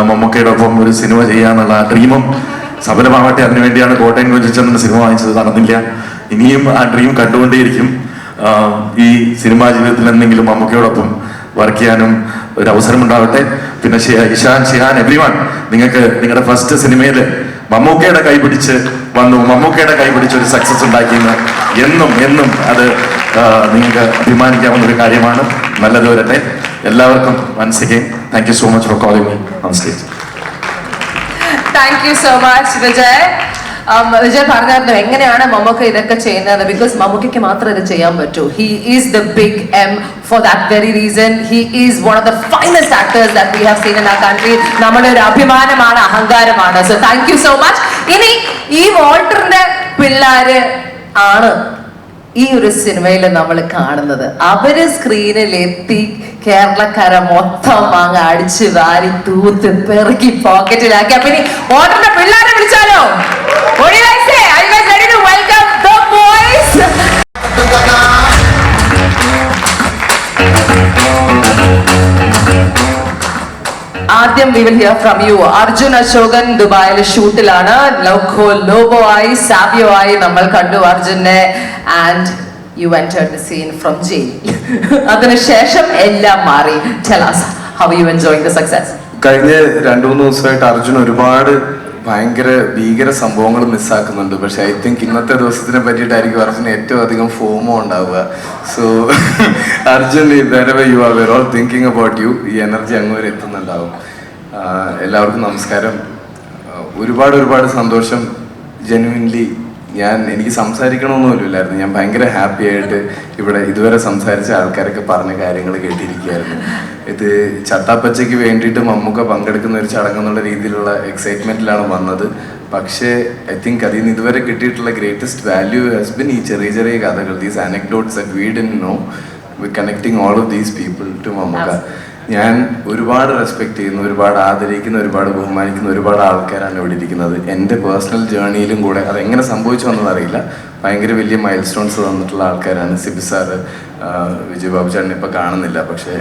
മമ്മൂക്കയുടെ ഒപ്പം ഒരു സിനിമ ചെയ്യാന്നുള്ള ആ ഡ്രീമും സഫലമാവട്ടെ. അതിനുവേണ്ടിയാണ് കോട്ടയം കുഞ്ചൻ എന്ന സിനിമ വാങ്ങിച്ചത്, നടന്നില്ല. ഇനിയും ആ ഡ്രീം കണ്ടുകൊണ്ടേയിരിക്കും. ഈ സിനിമാ ജീവിതത്തിൽ എന്തെങ്കിലും മമ്മൂക്കയോടൊപ്പം വർക്ക് ചെയ്യാനും ഒരു അവസരം ഉണ്ടാവട്ടെ. പിന്നെ ഇഷാൻ, ഷിഹാൻ, എവ്രിവൺ, നിങ്ങൾക്ക് നിങ്ങളുടെ ഫസ്റ്റ് സിനിമയിൽ മമ്മൂക്കയുടെ കൈ പിടിച്ച് വന്നു, മമ്മൂക്കയുടെ കൈ പിടിച്ച് ഒരു സക്സസ് ഉണ്ടാക്കിയെന്ന് എന്നും എന്നും അത് നിങ്ങൾക്ക് അഭിമാനിക്കാവുന്ന ഒരു കാര്യമാണ്. നല്ലത് വരട്ടെ എല്ലാവർക്കും. once again, thank you so much for calling me on stage. Thank you so much, Vijay. Vijay പറഞ്ഞായിരുന്നു എങ്ങനെയാണ് മമ്മൂക്ക ഇതൊക്കെ ചെയ്യുന്നത്. ബിക്കോസ് മമ്മൂക്കയ്ക്ക് മാത്രമേ ഇത് ചെയ്യാൻ പറ്റൂ. He is the big M. For that very reason he is one of the finest actors that we have seen in our country. നമ്മുടെ ഒരു അഭിമാനമാണ്, അഹങ്കാരമാണ്. So thank you so much. ഇനി ഈ വോൾട്ടറിന്റെ പിള്ളേര് ആണ് ഈ ഒരു സിനിമയിൽ നമ്മൾ കാണുന്നത്. അവര് സ്ക്രീനിൽ എത്തി കേരളക്കര മൊത്തം അങ്ങ് അടിച്ച് വാരി തൂത്ത് പെറുക്കി പോക്കറ്റിലാക്കി. അപ്പൊ ഇനി വോട്ടറിന്റെ പിള്ളേരെ വിളിച്ചാലോ? ആദ്യം we will hear from you. Arjun Ashokan ദുബായിൽ ഷൂട്ടിലാണ്. ലോബോ ആയി, സാബിയോ ആയി നമ്മൾ കണ്ടു അർജുനെ. And you entered the scene from jail. അതിനുശേഷം എല്ലാം മാറി. Tell us, how are you enjoying the success? കഴിഞ്ഞ 2-3 ദിവസമായിട്ട് അർജുൻ ഒരുപാട് ഭയങ്കര ഭീകര സംഭവങ്ങൾ മിസ്സാക്കുന്നുണ്ട്. പക്ഷെ ഐ തിങ്ക് ഇന്നത്തെ ദിവസത്തിനെ പറ്റിയിട്ടായിരിക്കും അർജുൻ ഏറ്റവും അധികം ഫോമോ ഉണ്ടാവുക. So Arjun, wherever you are, we're all thinking about you. ഈ എനർജി അങ്ങ് വരെ എത്തുന്നുണ്ടാവും. എല്ലാവർക്കും നമസ്കാരം. ഒരുപാട് സന്തോഷം. ജെന്യുവിൻലി എനിക്ക് സംസാരിക്കണമെന്നൊന്നുമില്ലായിരുന്നു. ഞാൻ ഭയങ്കര ഹാപ്പി ആയിട്ട് ഇവിടെ ഇതുവരെ സംസാരിച്ച ആൾക്കാരൊക്കെ പറഞ്ഞ കാര്യങ്ങൾ കേട്ടിരിക്കുകയായിരുന്നു. ഇത് ചത്താപ്പച്ചയ്ക്ക് വേണ്ടിയിട്ട് മമ്മൂക്ക പങ്കെടുക്കുന്ന ഒരു ചടങ്ങെന്നുള്ള രീതിയിലുള്ള എക്സൈറ്റ്മെന്റിലാണ് വന്നത്. പക്ഷേ ഐ തിങ്ക് അതിൽ നിന്ന് ഇതുവരെ കിട്ടിയിട്ടുള്ള ഗ്രേറ്റസ്റ്റ് വാല്യൂ ഹാസ് ബിൻ ഈ ചെറിയ കഥകൾ, these anecdotes that we didn't know, connecting all of these people to Mammukka. ഞാൻ ഒരുപാട് റെസ്പെക്ട് ചെയ്യുന്ന, ഒരുപാട് ആദരിക്കുന്ന, ഒരുപാട് ബഹുമാനിക്കുന്ന ഒരുപാട് ആൾക്കാരാണ് ഇവിടെ ഇരിക്കുന്നത്. എൻ്റെ പേഴ്സണൽ ജേർണിയിലും കൂടെ അതെങ്ങനെ സംഭവിച്ചു എന്നറിയില്ല, ഭയങ്കര വലിയ മൈൽ സ്റ്റോൺസ് തന്നിട്ടുള്ള ആൾക്കാരാണ്. സിബി സാറ്, വിജയ് ബാബു ചേട്ടൻ ഇപ്പോൾ കാണുന്നില്ല, പക്ഷേ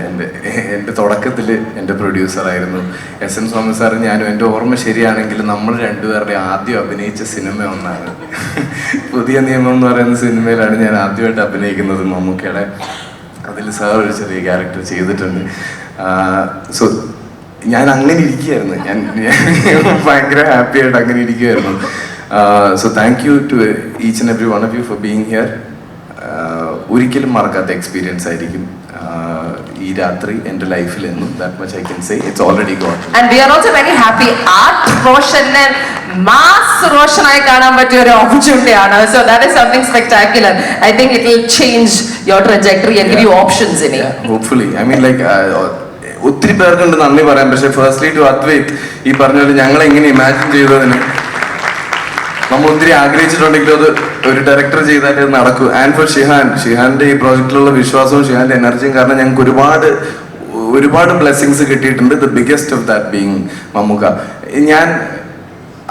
എൻ്റെ തുടക്കത്തിൽ എൻ്റെ പ്രൊഡ്യൂസറായിരുന്നു. SM സ്വാമി സാറ് ഞാനും, എൻ്റെ ഓർമ്മ ശരിയാണെങ്കിൽ നമ്മൾ രണ്ടുപേരുടെ ആദ്യം അഭിനയിച്ച സിനിമ ഒന്നാണ് പുതിയ നിയമം എന്ന് പറയുന്ന സിനിമയിലാണ് ഞാൻ ആദ്യമായിട്ട് അഭിനയിക്കുന്നത് മമ്മൂക്കയുടെ. അതിൽ സാർ ഒരു ചെറിയ ക്യാരക്ടർ ചെയ്തിട്ടുണ്ട്. സോ ഞാൻ അങ്ങനെ ഇരിക്കുകയായിരുന്നു, ഞാൻ ഭയങ്കര ഹാപ്പി ആയിട്ട് അങ്ങനെ ഇരിക്കുകയായിരുന്നു. So thank you to each and every one of you for being here. ഒരിക്കലും മറക്കാത്ത എക്സ്പീരിയൻസ് ആയിരിക്കും ഈ രാത്രി എൻ്റെ ലൈഫിൽ എന്നും. That much I can say. It's already gone. And we are also very happy. Art റോഷനെ മാസ് റോഷനായി കാണാൻ പറ്റിയ ഒരു ഓപ്പർച്യൂണിറ്റി ആണ്. So that is something spectacular. I think it will change your trajectory and give you options in it. Hopefully. I mean like ഒത്തിരി പേർക്കുണ്ട് നന്ദി പറയാം. പക്ഷേ ഫസ്റ്റ്ലി ടു അദ്വൈത്, ഈ പറഞ്ഞ പോലെ ഞങ്ങൾ എങ്ങനെ ഇമാജിൻ ചെയ്തതിന് നമ്മൾ ഒത്തിരി ആഗ്രഹിച്ചിട്ടുണ്ടെങ്കിലും അത് ഒരു ഡയറക്ടർ ചെയ്താലേ അത് നടക്കൂ. ആൻഡ് ഫോർ ഷിഹാന്റെ ഈ പ്രോജക്റ്റിലുള്ള വിശ്വാസവും ഷിഹാന്റെ എനർജിയും കാരണം ഞങ്ങൾക്ക് ഒരുപാട് ബ്ലെസ്സിങ്സ് കിട്ടിയിട്ടുണ്ട്. The biggest of that being Mammukka. ഞാൻ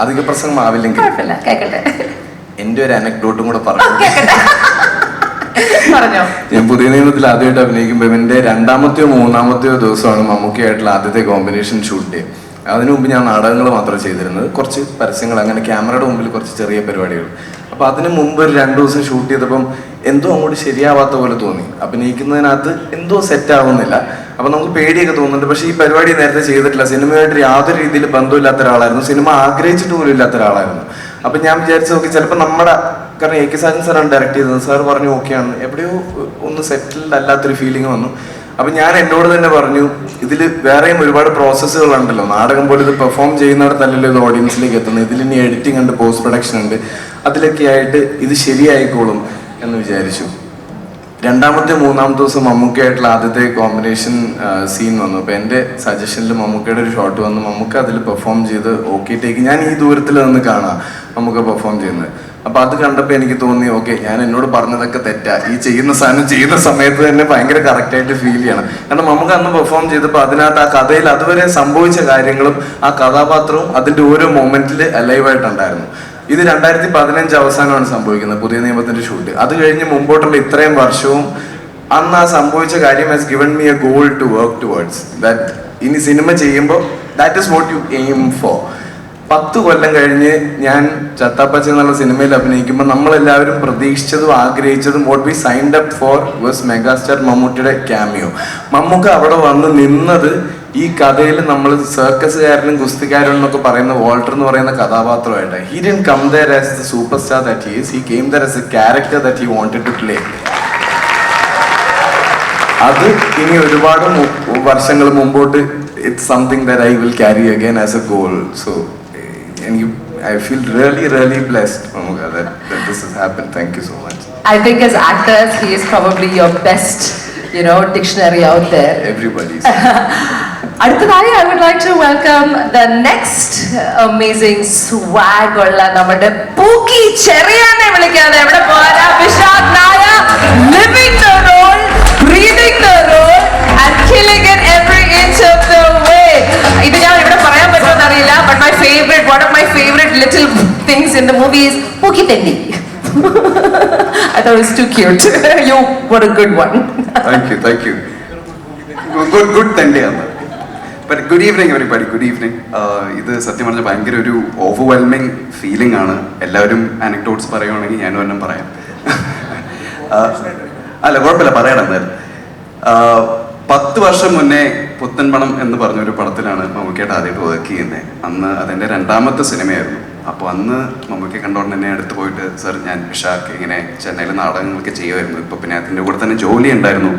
അധിക പ്രസംഗം ആവില്ലെങ്കിൽ എൻ്റെ ഒരു അനക്ഡോട്ടും കൂടെ പറഞ്ഞു. ഞാൻ പുതിയ നിയമത്തിൽ ആദ്യമായിട്ട് അഭിനയിക്കുമ്പോൾ എൻ്റെ രണ്ടാമത്തെയോ മൂന്നാമത്തെയോ ദിവസമാണ് മമ്മൂക്കയായിട്ടുള്ള ആദ്യത്തെ കോമ്പിനേഷൻ ഷൂട്ട് ഡേ. അതിനു മുമ്പ് ഞാൻ നാടകങ്ങൾ മാത്രമേ ചെയ്തിരുന്നത്, കുറച്ച് പരസ്യങ്ങൾ, അങ്ങനെ ക്യാമറയുടെ മുമ്പിൽ കുറച്ച് ചെറിയ പരിപാടികൾ. അപ്പോൾ അതിന് മുമ്പ് ഒരു 2 ദിവസം ഷൂട്ട് ചെയ്തപ്പം എന്തോ അങ്ങോട്ട് ശരിയാവാത്ത പോലെ തോന്നി. അഭിനയിക്കുന്നതിനകത്ത് എന്തോ സെറ്റ് ആവുന്നില്ല. അപ്പം നമുക്ക് പേടിയൊക്കെ തോന്നുന്നുണ്ട്. പക്ഷേ ഈ പരിപാടി നേരത്തെ ചെയ്തിട്ടില്ല, സിനിമയായിട്ട് യാതൊരു രീതിയിൽ ബന്ധമില്ലാത്ത ഒരാളായിരുന്നു, സിനിമ ആഗ്രഹിച്ചിട്ട് പോലും ഇല്ലാത്ത ഒരാളായിരുന്നു. അപ്പം ഞാൻ വിചാരിച്ചു നോക്കി, ചിലപ്പോൾ നമ്മുടെ, കാരണം AK സാജൻ സാറാണ് ഡയറക്റ്റ് ചെയ്തത്, സാർ പറഞ്ഞു ഓക്കെയാണ്, എവിടെയോ ഒന്ന് സെറ്റിൽഡ് അല്ലാത്തൊരു ഫീലിംഗ് വന്നു. അപ്പം ഞാൻ എന്നോട് തന്നെ പറഞ്ഞു, ഇതിൽ വേറെയും ഒരുപാട് പ്രോസസ്സുകളുണ്ടല്ലോ, നാടകം പോലെ ഇത് പെർഫോം ചെയ്യുന്നിടത്തല്ലല്ലോ ഇത് ഓഡിയൻസിലേക്ക് എത്തുന്നത്, ഇതിൽ ഇനി എഡിറ്റിംഗ് ഉണ്ട്, പോസ്റ്റ് പ്രൊഡക്ഷൻ ഉണ്ട്, അതിലൊക്കെ ആയിട്ട് ഇത് ശരിയായിക്കോളും എന്ന് വിചാരിച്ചു. രണ്ടാമത്തെ മൂന്നാമത്തെ ദിവസം മമ്മൂക്കയായിട്ടുള്ള ആദ്യത്തെ കോമ്പിനേഷൻ സീൻ വന്നു. അപ്പോൾ എൻ്റെ സജഷനിൽ മമ്മൂക്കയുടെ ഒരു ഷോട്ട് വന്നു. മമ്മൂക്ക അതിൽ പെർഫോം ചെയ്ത് ഓക്കെ ടേക്ക്, ഞാൻ ഈ ദൂരത്തിൽ നിന്ന് കാണാം മമ്മൂക്ക പെർഫോം ചെയ്യുന്നത്. അപ്പോൾ അത് കണ്ടപ്പോൾ എനിക്ക് തോന്നി, ഓക്കെ ഞാൻ എന്നോട് പറഞ്ഞതൊക്കെ തെറ്റാ, ഈ ചെയ്യുന്ന സാധനം ചെയ്യുന്ന സമയത്ത് തന്നെ ഭയങ്കര കറക്റ്റായിട്ട് ഫീൽ ചെയ്യണം. കാരണം നമുക്ക് അന്ന് പെർഫോം ചെയ്തപ്പോൾ അതിനകത്ത് ആ കഥയിൽ അതുവരെ സംഭവിച്ച കാര്യങ്ങളും ആ കഥാപാത്രവും അതിൻ്റെ ഓരോ മൊമെന്റിൽ അലൈവായിട്ടുണ്ടായിരുന്നു. ഇത് 2015 അവസാനമാണ് സംഭവിക്കുന്നത്, പുതിയ നിയമത്തിന്റെ ഷൂട്ട്. അത് കഴിഞ്ഞ് മുമ്പോട്ടുള്ള ഇത്രയും വർഷവും അന്ന് ആ സംഭവിച്ച കാര്യം has given me a goal to work towards that. ഇനി സിനിമ ചെയ്യുമ്പോൾ that is what you aim for. 10 കൊല്ലം കഴിഞ്ഞ് ഞാൻ ചത്താപ്പച്ച എന്നുള്ള സിനിമയിൽ അഭിനയിക്കുമ്പോൾ നമ്മളെല്ലാവരും പ്രതീക്ഷിച്ചതും ആഗ്രഹിച്ചതും what we signed up for was megastar മമ്മൂട്ടിയുടെ ക്യാമിയോ. മമ്മൂക്ക അവിടെ വന്ന് നിന്നത് ഈ കഥയിൽ നമ്മൾ സർക്കസുകാരനും ഗുസ്തിക്കാരനും എന്നൊക്കെ പറയുന്ന വാൾട്ടർ എന്ന് പറയുന്ന കഥാപാത്രമായിട്ട്. He didn't come there as the super star that he is, he came there as a character that he wanted to play. അത് ഇനി ഒരുപാട് വർഷങ്ങൾ മുമ്പോട്ട് it's something that I will carry again as a goal. So I feel really blessed, Mamukka, that this has happened. Thank you so much. I think as actors, he is probably your best, dictionary out there. Everybody's. അടുത്തതായി I would like to welcome the next amazing swag ഉള്ള നമ്മുടെ പൂക്കി ചെറിയാനെ വിളിക്കാതെ എവിടെ പോരാ. Vishakh Nair, living the role, breathing the role and killing it every inch of the way. ഇത് ഞാൻ ഇവിടെ പറയാൻ പറ്റുമെന്ന് അറിയില്ല, but one of my favorite little things in the movie is Pookie Tendi. I thought it was too cute. You were a good one. Thank you. Good Tendi. But good evening everybody, good evening. ഇത് സത്യം പറഞ്ഞാൽ ഭയങ്കര ഒരു ഓവർവെൽമിങ് ഫീലിംഗ് ആണ്. എല്ലാവരും അനക്ഡോട്ട്സ് പറയുകയാണെങ്കിൽ ഞാനും എന്നും പറയാം. അല്ല കുഴപ്പമില്ല, പറയണം എന്തായാലും. 10 വർഷം മുന്നേ പുത്തൻപണം എന്ന് പറഞ്ഞൊരു പടത്തിലാണ് മമ്മൂക്കയായിട്ട് ആദ്യമായിട്ട് വർക്ക് ചെയ്യുന്നത്. അന്ന് അതെൻ്റെ 2ാമത്തെ സിനിമയായിരുന്നു. അപ്പോൾ അന്ന് മമ്മൂക്കയെ കണ്ടുകൊണ്ട് തന്നെ അടുത്ത് പോയിട്ട്, സർ ഞാൻ വിശാഖ് ഇങ്ങനെ ചെന്നൈയിൽ നാടകങ്ങളൊക്കെ ചെയ്യുമായിരുന്നു, ഇപ്പോൾ പിന്നെ അതിൻ്റെ കൂടെ തന്നെ ജോലി ഉണ്ടായിരുന്നു,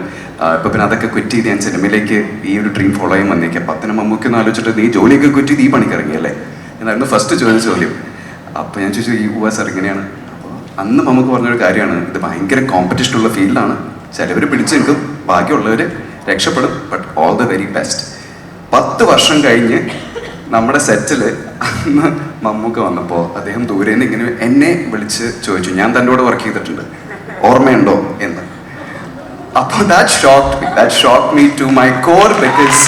ഇപ്പോൾ പിന്നെ അതൊക്കെ ക്വിറ്റ് ചെയ്ത് ഞാൻ സിനിമയിലേക്ക് ഈ ഒരു ഡ്രീം ഫോളോ ചെയ്യാൻ വന്നേക്കാം. അപ്പം അതിന് മമ്മൂക്കൊന്ന് ആലോചിച്ചിട്ട്, നീ ജോലിയൊക്കെ ക്വിറ്റ് ചെയ്ത് ഈ പണിക്കിറങ്ങിയല്ലേ എന്നായിരുന്നു ഫസ്റ്റ് ചോദിച്ച ചോദ്യം. അപ്പോൾ ഞാൻ ചോദിച്ചു ഈ ഉവ്വ സാർ ഇങ്ങനെയാണ്. അപ്പോൾ അന്ന് നമുക്ക് പറഞ്ഞൊരു കാര്യമാണ്, ഇത് ഭയങ്കര കോമ്പറ്റീഷനുള്ള ഫീൽഡാണ്, ചിലവർ പിടിച്ചു നിൽക്കും, ബാക്കിയുള്ളവർ രക്ഷപ്പെടും, but all the very best. 10 വർഷം കഴിഞ്ഞ് നമ്മുടെ സെറ്റിൽ അന്ന് മമ്മൂക്ക വന്നപ്പോൾ അദ്ദേഹം ദൂരെ നിന്ന് ഇങ്ങനെ എന്നെ വിളിച്ച് ചോദിച്ചു, ഞാൻ തൻ്റെ കൂടെ വർക്ക് ചെയ്തിട്ടുണ്ട്, ഓർമ്മയുണ്ടോ എന്ന്. അപ്പോൾ that shocked me to my core, because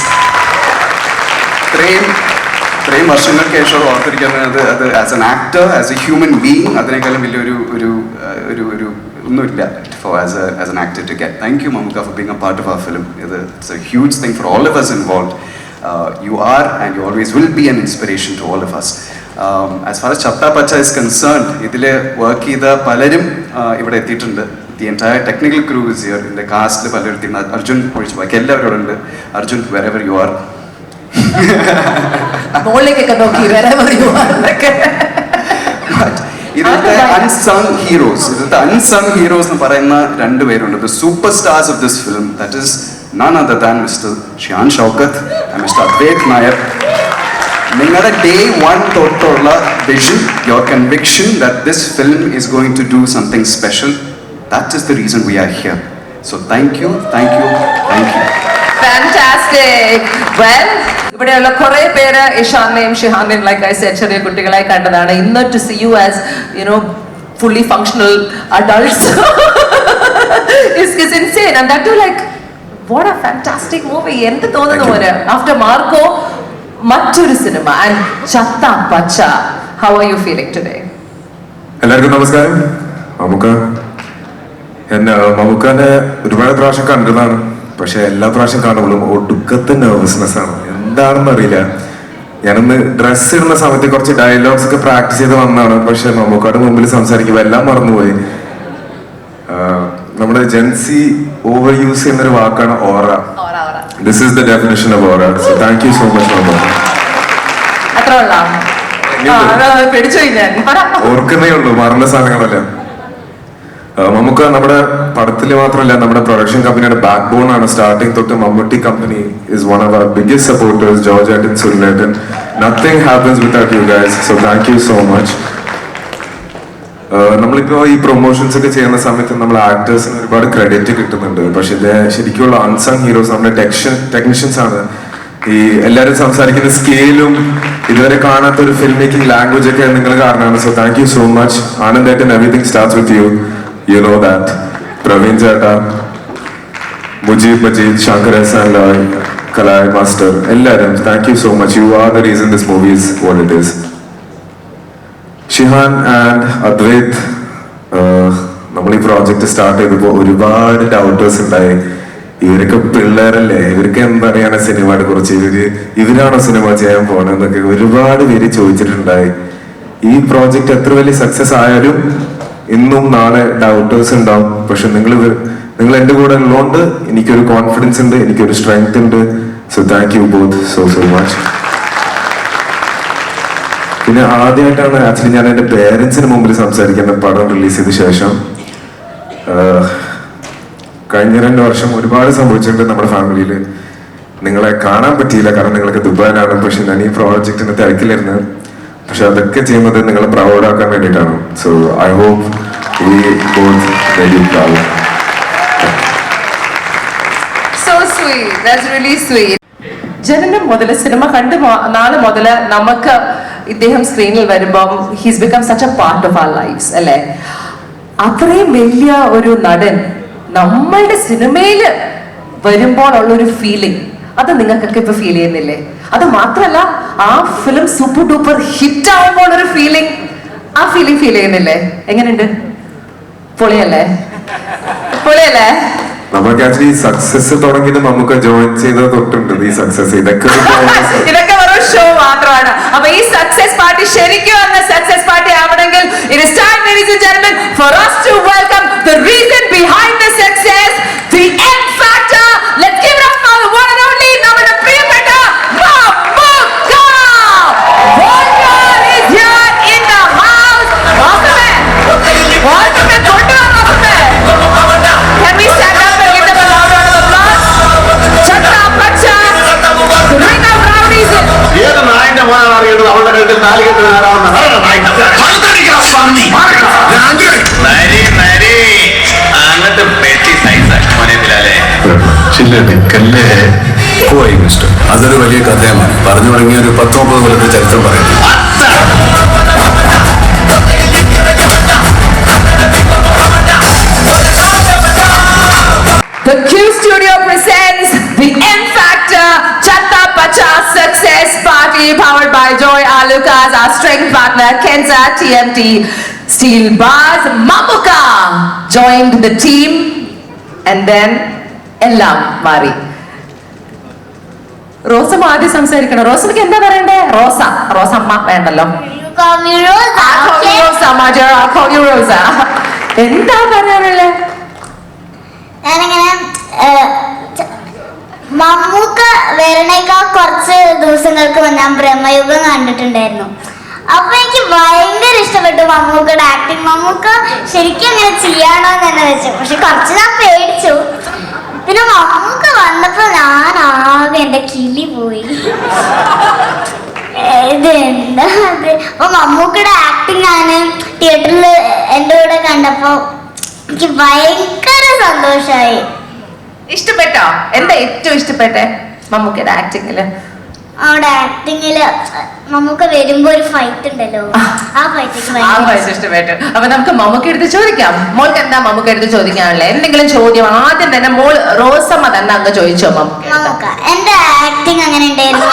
ഇത്രയും വർഷങ്ങൾക്ക് ശേഷം ഓർത്തിരിക്കുന്നത് അത് as an actor, as A human being, അതിനേക്കാളും വലിയൊരു ഒന്നുമില്ല as an actor to get. Thank you Mammootka for being a part of our film. It's a huge thing for all of us involved. You are and you always will be an inspiration to all of us. As far as Chatta Pacha is concerned, ഇതിൽ വർക്ക് ചെയ്ത പലരും ഇവിടെ എത്തിയിട്ടുണ്ട്. The entire technical crew is here. In the cast പലരും, അർജുൻ ഒഴിച്ചു ബാക്കി എല്ലാവരും ഉണ്ട്. Arjun, wherever you are. മോളിലേക്കൊക്കെ നോക്കി wherever you are. ഇതിലത്തെ അൺസങ് ഹീറോസ് എന്ന് പറയുന്ന 2 പേരുണ്ട്. The superstars of this film, that is none other than Mr. Shihan Shaukat and Mr. Advait Nair. നിങ്ങളുടെ day 1 തൊട്ടുള്ള vision, your conviction that this film is going to do something special, that is the reason we are here. So thank you. Fantastic. Well, ഇവിടെയുള്ള കുറെ പേര് ഇഷാനെയും ഷിഹാനെയും ലൈക്ക് ഐ സെഡ് ചെറിയ കുട്ടികളായി കണ്ടതാണ്. ഇന്ന് to see you as fully functional adults is insane, and that too, like, what a fantastic movie. എന്ത് തോന്നുന്നു പോലെ after Marco മറ്റൊരു cinema and Chatta Pacha. How are you feeling today? എല്ലാവർക്കും നമസ്കാരം. മമ്മൂക്കാനെ ഒരുപാട് പ്രാവശ്യം കണ്ടതാണ്, പക്ഷെ എല്ലാ പ്രാവശ്യം കാണുമ്പോഴും ഒടുക്കത്തെ നെർവസ്നെസ് ആണ്, എന്താണെന്ന് അറിയില്ല. ഞാനൊന്ന് ഡ്രസ്സ് ഇടുന്ന സമയത്ത് കുറച്ച് ഡയലോഗ്സ് ഒക്കെ പ്രാക്ടീസ് ചെയ്ത് വന്നതാണ്, പക്ഷെ മമ്മൂക്കാട് മുമ്പിൽ സംസാരിക്കുമ്പോൾ എല്ലാം മറന്നുപോയി. നമ്മുടെ ജെൻസി ഓവർ യൂസ് ചെയ്യുന്നൊരു വാക്കാണ് aura. This is the definition of aura. So thank you so much Mammukka. ഓർക്കുന്നേ ഉള്ളൂ, മറന്ന സാധനങ്ങളല്ല. മമ്മൂക്ക നമ്മുടെ പടത്തിൽ മാത്രമല്ല, നമ്മുടെ പ്രൊഡക്ഷൻ കമ്പനിയുടെ ബാക്ക് ബോൺ ആണ്. സ്റ്റാർട്ടിങ് തൊട്ട് Mammootty company is one of our biggest supporters. George and Surinatan. Nothing happens without you guys. So thank you so much. നമ്മളിപ്പോ ഈ പ്രൊമോഷൻസ് ഒക്കെ ചെയ്യുന്ന സമയത്ത് നമ്മൾ ആക്ടേഴ്സിന് ഒരുപാട് ക്രെഡിറ്റ് കിട്ടുന്നുണ്ട്, പക്ഷെ ഇത് ശരിക്കുള്ള അൺസങ് ഹീറോസ് നമ്മുടെ ടെക്നീഷ്യൻസ് ആണ്. ഈ എല്ലാവരും സംസാരിക്കുന്ന സ്കെയിലും ഇതുവരെ കാണാത്ത ഒരു ഫിൽം മേക്കിംഗ് ലാംഗ്വേജ് ഒക്കെ നിങ്ങൾ കാരണമാണ്. So thank you so much. ആനന്ദേട്ടൻ, everything starts with you. You know that. Praveen Chata, Mujib Majid, Shankar Ehsan Loy, Kalai Master, Ellaram, thank you so much. You are the reason this movie is what it is. Shihan and Advait, നമ്മൾ ഈ പ്രോജക്റ്റ് സ്റ്റാർട്ട് ചെയ്തപ്പോൾ ഒരുപാട് ഡൗട്ടേഴ്സ് ഉണ്ടായി. ഇവരൊക്കെ പിള്ളേരല്ലേ, ഇവർക്ക് എന്തറിയാണ് സിനിമയെ കുറിച്ച്, ഇവരാണോ സിനിമ ചെയ്യാൻ പോണെന്നൊക്കെ ഒരുപാട് പേര് ചോദിച്ചിട്ടുണ്ടായി. ഈ പ്രോജക്റ്റ് എത്ര വലിയ സക്സസ് ആയാലും ഇന്നും നാളെ ഡൗട്ടേഴ്സ് ഉണ്ടാവും, പക്ഷെ നിങ്ങൾ എൻ്റെ കൂടെ ഉള്ളതുകൊണ്ട് എനിക്കൊരു കോൺഫിഡൻസ് ഉണ്ട്, എനിക്കൊരു സ്ട്രെങ്ത് ഉണ്ട്. So thank you both so much. പിന്നെ ആദ്യമായിട്ടാണ് ആക്ച്വലി ഞാൻ എൻ്റെ പേരൻസിന് മുമ്പിൽ സംസാരിക്കുന്ന പടം റിലീസ് ചെയ്ത ശേഷം. കഴിഞ്ഞ 2 വർഷം ഒരുപാട് സംഭവിച്ചിട്ടുണ്ട് നമ്മുടെ ഫാമിലിയിൽ. നിങ്ങളെ കാണാൻ പറ്റിയില്ല, കാരണം നിങ്ങളൊക്കെ ദുബായിലാണ്. പക്ഷെ ഞാൻ ഈ പ്രോജക്റ്റിന് തിരക്കിലിരുന്ന്, പക്ഷെ അതൊക്കെ ചെയ്യുന്നത് നിങ്ങളെ പ്രൗഡാക്കാൻ വേണ്ടിയിട്ടാണ്. So I hope we both made you proud. So sweet. That's really sweet. ജനനം മുതൽ സിനിമ കണ്ട് നാളെ മുതൽ നമുക്ക് ഇദ്ദേഹം സ്ക്രീനിൽ വരുമ്പം he's become such a part of our lives അല്ലേ. അത്രയും വലിയ ഒരു നടൻ നമ്മളുടെ സിനിമയിൽ വരുമ്പോൾ ഉള്ളൊരു ഫീലിംഗ് അത് നിങ്ങൾക്കൊക്കെ ഇപ്പൊ ഫീൽ ചെയ്യുന്നില്ലേ? അത് മാത്രല്ല, ആ ഫിലിം സൂപ്പർ ഡൂപ്പർ ഹിറ്റ് ആവുമ്പോൾ ഒരു ഫീലിംഗ്, ആ ഫീലിംഗ് ഫീൽ ചെയ്യുന്നില്ലേ? എങ്ങനെയുണ്ട്? പൊളിയല്ലേ? നമുക്ക് ആക്ച്വലി സക്സസ് തുടങ്ങിയിട്ട് നമുക്ക് ജോയിൻ ചെയ്ത തൊട്ടുണ്ട് ഈ സക്സസ്. ഇതൊക്കെ വെറും ഷോ മാത്രമാണ്. അപ്പൊ ഈ സക്സസ് പാർട്ടി ശരിക്കും വന്ന സക്സസ് പാർട്ടി ആവണമെങ്കിൽ it is time, ladies and gentlemen, for us to welcome the reason behind the success, the X factor. Let's give it up for the one and only നമ്മുടെ പ്രിയപ്പെട്ട Mammukka. Welcome is here in the house. Welcome. Can we stand up and give them a loud round of applause? Chatta Pacha, the ring of rowdies. ഏത് നായന്റെ മോനാണ് അറിയുന്നത്? അവളുടെ കഴുത്തിൽ അങ്ങനത്തെ പെട്ടി സൈസാ മോനെ ബിലാലെ. ചില്ലടിക്കല്ലേ പോയി മിസ്റ്റർ. അതൊരു വലിയ കഥയാണ്. പറഞ്ഞു തുടങ്ങിയ ഒരു 10-30 കൊല്ലത്തെ ചരിത്രം പറയുന്നു. The Q Studio presents the M Factor Chatta Pacha Success Party powered by Joy Alucas, our strength partner Kenza TMT Steel Bars. Mamuka joined the team and then Ellam Mari. റോസം ആദ്യം സംസാരിക്കണം. റോസമ്മക്ക് എന്താ പറയണ്ടേ? റോസമ്മ വേണ്ടല്ലോ. എന്താ പറയാനുള്ളേ? ഞാനിങ്ങനെ മമ്മൂക്ക വരണേക്കാൾ കുറച്ച് ദിവസങ്ങൾക്ക് മുന്നേ ഞാൻ ബ്രഹ്മയുഗം കണ്ടിട്ടുണ്ടായിരുന്നു. അപ്പൊ എനിക്ക് ഭയങ്കര ഇഷ്ടപ്പെട്ടു മമ്മൂക്കയുടെ ആക്ടിങ്. മമ്മൂക്ക ശരിക്കും അങ്ങനെ ചെയ്യാണോ എന്ന് തന്നെ വെച്ചു. പക്ഷെ കുറച്ച് ഞാൻ പേടിച്ചു. പിന്നെ മമ്മൂക്ക വന്നപ്പോ ഞാൻ ആകെ എന്റെ കിളി പോയി. ഇതെന്താ അത്? അപ്പൊ മമ്മൂക്കയുടെ ആക്ടിങ് ഞാൻ തിയേറ്ററിൽ എൻ്റെ കൂടെ കണ്ടപ്പോ എനിക്ക് ഭയങ്കര സന്തോഷമായി. ഇഷ്ടപ്പെട്ടോ? എന്താ ഏറ്റവും ഇഷ്ടപ്പെട്ടെ മമ്മൂക്കയുടെ ആക്ടിങ്ങില്? അവിടെ ആക്ടിങ്ങില് മമ്മൂക്ക വരുമ്പോ ഒരു ഫൈറ്റ് ഉണ്ടല്ലോ, ആ ഫൈറ്റ് ഇഷ്ടപ്പെട്ടു. അപ്പൊ നമുക്ക് മമ്മൂക്ക എടുത്ത് ചോദിക്കാം. മോൾക്ക് എന്താ മമ്മൂക്ക എടുത്ത് ചോദിക്കാനുള്ളത്? എന്തെങ്കിലും ചോദ്യം ആദ്യം തന്നെ മോൾ റോസമ്മ തന്നെ അങ്ങ് ചോദിച്ചോ മമ്മൂക്ക. എന്റെ ആക്ടിങ് അങ്ങനെ ഉണ്ടായിരുന്നു?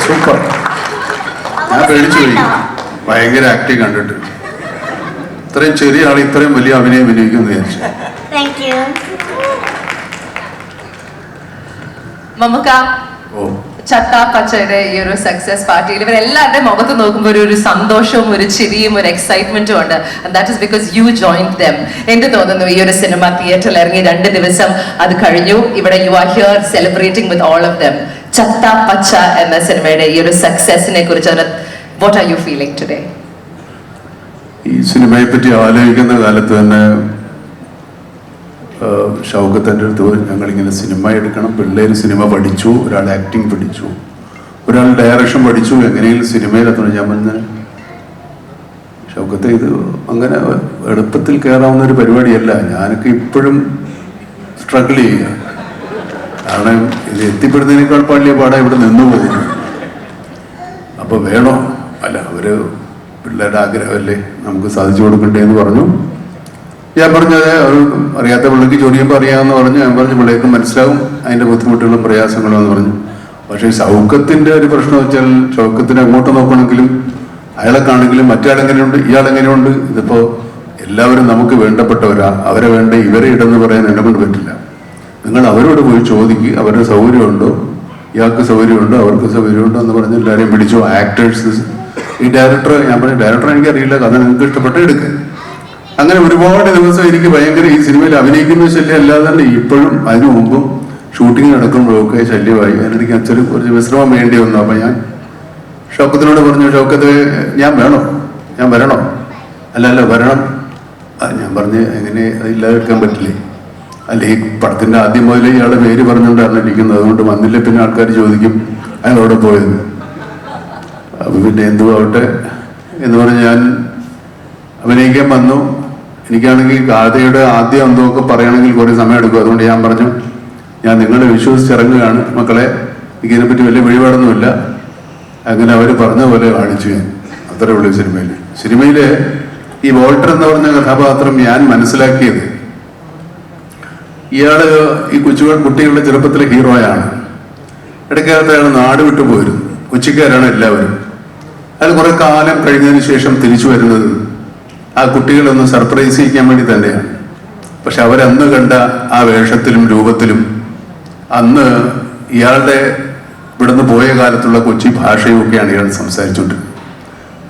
സൂപ്പർ. ഞാൻ പേടിച്ചു പോയി. ഭയങ്കര ആക്ടിങ് കണ്ടിട്ട്. ഇത്രയും ചെറിയ ആൾ ഇത്രയും വലിയ അഭിനയം വിനിയോഗിക്കുന്നു വിചാരിച്ചു. Thank you Mammukka. ചത്ത പച്ചയുടെ ഈ ഒരു സക്സസ് പാർട്ടിയിൽ ഇവരെല്ലാവരുടെയും മുഖത്ത് നോക്കുമ്പോൾ ഒരു സന്തോഷവും ഒരു ചിരിയും ഒരു എക്സൈറ്റ്മെന്റും ഉണ്ട്. That is because you joined dum. എന്ത് തോന്നുന്നു ഈ ഒരു സിനിമ തിയേറ്ററിൽ ഇറങ്ങി 2 ദിവസം അത് കഴിഞ്ഞു, ഇവിടെ you are here celebrating with all of them. ചത്ത പച്ച എന്ന സിനിമയുടെ ഈ ഒരു സക്സസിനെ കുറിച്ച് what are you feeling today? ഈ സിനിമയെ പറ്റി ആലോചിക്കുന്ന കാലത്ത് തന്നെ ഷൗക്കത്തിൻ്റെ അടുത്ത് ഞങ്ങളിങ്ങനെ സിനിമ എടുക്കണം, പിള്ളേർ സിനിമ പഠിച്ചു, ഒരാൾ ആക്ടിങ് പഠിച്ചു, ഒരാൾ ഡയറക്ഷൻ പഠിച്ചു, എങ്ങനെയെങ്കിലും സിനിമയിലെത്തണം. ഞാൻ പറഞ്ഞ ഷൗക്കത്തെ ഇത് അങ്ങനെ എളുപ്പത്തിൽ കയറാവുന്ന ഒരു പരിപാടിയല്ല. ഞാനൊക്കെ ഇപ്പോഴും സ്ട്രഗിൾ ചെയ്യുക. കാരണം ഇത് എത്തിപ്പെടുന്നതിനേക്കാൾ വലിയ പാടാ ഇവിടെ നിന്ന് പോകുന്നു. അപ്പോൾ വേണോ? അല്ല, അവര് പിള്ളേരുടെ ആഗ്രഹമല്ലേ, നമുക്ക് സാധിച്ചു കൊടുക്കണ്ടേ എന്ന് പറഞ്ഞു. ഞാൻ പറഞ്ഞത് ഒരു അറിയാത്ത പിള്ളേർക്ക് ജോലി ചെയ്യുമ്പോൾ അറിയാമെന്ന് പറഞ്ഞു. ഞാൻ പറഞ്ഞു പിള്ളേർക്ക് മനസ്സിലാവും അതിൻ്റെ ബുദ്ധിമുട്ടുകളും പ്രയാസങ്ങളും എന്ന് പറഞ്ഞു. പക്ഷേ ഷൗക്കത്തിൻ്റെ ഒരു പ്രശ്നം വെച്ചാൽ ഷൗക്കത്തിന് അങ്ങോട്ട് നോക്കണമെങ്കിലും അയാളെക്കാണെങ്കിലും മറ്റാളെങ്ങനെയുണ്ട് ഇയാളെങ്ങനെയുണ്ട്. ഇതിപ്പോൾ എല്ലാവരും നമുക്ക് വേണ്ടപ്പെട്ടവരാ, അവരെ വേണ്ട ഇവരെ ഇടെന്ന് പറയാൻ എന്നെ കൊണ്ട് പറ്റില്ല. നിങ്ങൾ അവരോട് പോയി ചോദിക്കുക, അവരുടെ സൗകര്യമുണ്ടോ, ഇയാൾക്ക് സൗകര്യമുണ്ടോ, അവർക്ക് സൗകര്യമുണ്ടോ എന്ന് പറഞ്ഞ് എല്ലാവരെയും പിടിച്ചു. ആക്ടേഴ്സ്, ഈ ഡയറക്ടർ, ഞാൻ പറഞ്ഞു ഡയറക്ടർ എനിക്കറിയില്ല, കഥ നിങ്ങൾക്ക് ഇഷ്ടപ്പെട്ട് എടുക്കുക. അങ്ങനെ ഒരുപാട് ദിവസം എനിക്ക് ഭയങ്കര ഈ സിനിമയിൽ അഭിനയിക്കുന്ന ശല്യം അല്ലാതെ തന്നെ ഇപ്പോഴും അതിനു മുമ്പും ഷൂട്ടിംഗ് നടക്കുമ്പോഴൊക്കെ ശല്യമായി. അതിനെനിക്ക് അച്ഛന് കുറച്ച് വിശ്രമം വേണ്ടി വന്നു. അപ്പം ഞാൻ ഷൗക്കത്തിനോട് പറഞ്ഞു, ഷൗക്കത്ത് ഞാൻ വരണോ? അല്ല വരണം. ഞാൻ പറഞ്ഞ് എങ്ങനെ അതില്ലാതിരിക്കാൻ പറ്റില്ലേ? അല്ല, ഈ പടത്തിൻ്റെ ആദ്യം മുതലേ ഇയാളുടെ പേര് പറഞ്ഞുകൊണ്ടാണ് ഇരിക്കുന്നത്, അതുകൊണ്ട് വന്നില്ല. പിന്നെ ആൾക്കാർ ചോദിക്കും അയാളോടെ പോയത്. അപ്പം പിന്നെ എന്തുവാവട്ടെ എന്ന് പറഞ്ഞ് ഞാൻ അഭിനയിക്കാൻ വന്നു. എനിക്കാണെങ്കിൽ ഗാഥയുടെ ആദ്യം എന്തൊക്കെ പറയണമെങ്കിൽ കുറേ സമയം എടുക്കും. അതുകൊണ്ട് ഞാൻ പറഞ്ഞു, ഞാൻ നിങ്ങളെ വിശ്വസിച്ചിറങ്ങുകയാണ് മക്കളെ, എനിക്ക് ഇതിനെപ്പറ്റി വലിയ വെളിപാടൊന്നുമില്ല. അങ്ങനെ അവർ പറഞ്ഞ പോലെ കാണിച്ചു ഞാൻ. അത്രേ ഉള്ളൂ സിനിമയിൽ. ഈ വോൾട്ടർ എന്ന് പറഞ്ഞ കഥാപാത്രം ഞാൻ മനസ്സിലാക്കിയത്, ഇയാള് ഈ കുട്ടികളുടെ ചെറുപ്പത്തിലെ ഹീറോയാണ്. ഇടയ്ക്കകത്ത് അയാൾ നാട് വിട്ടു പോയിരുന്നു. കൊച്ചിക്കാരാണ് എല്ലാവരും. അത് കുറെ കാലം കഴിഞ്ഞതിന് ശേഷം തിരിച്ചു വരുന്നത് ആ കുട്ടികളൊന്ന് സർപ്രൈസ് ചെയ്യിക്കാൻ വേണ്ടി തന്നെയാണ്. പക്ഷെ അവരന്ന് കണ്ട ആ വേഷത്തിലും രൂപത്തിലും അന്ന് ഇയാളുടെ ഇവിടുന്ന് പോയ കാലത്തുള്ള കൊച്ചി ഭാഷയും ഒക്കെയാണ് ഇയാൾ സംസാരിച്ചുകൊണ്ടിരുന്നത്.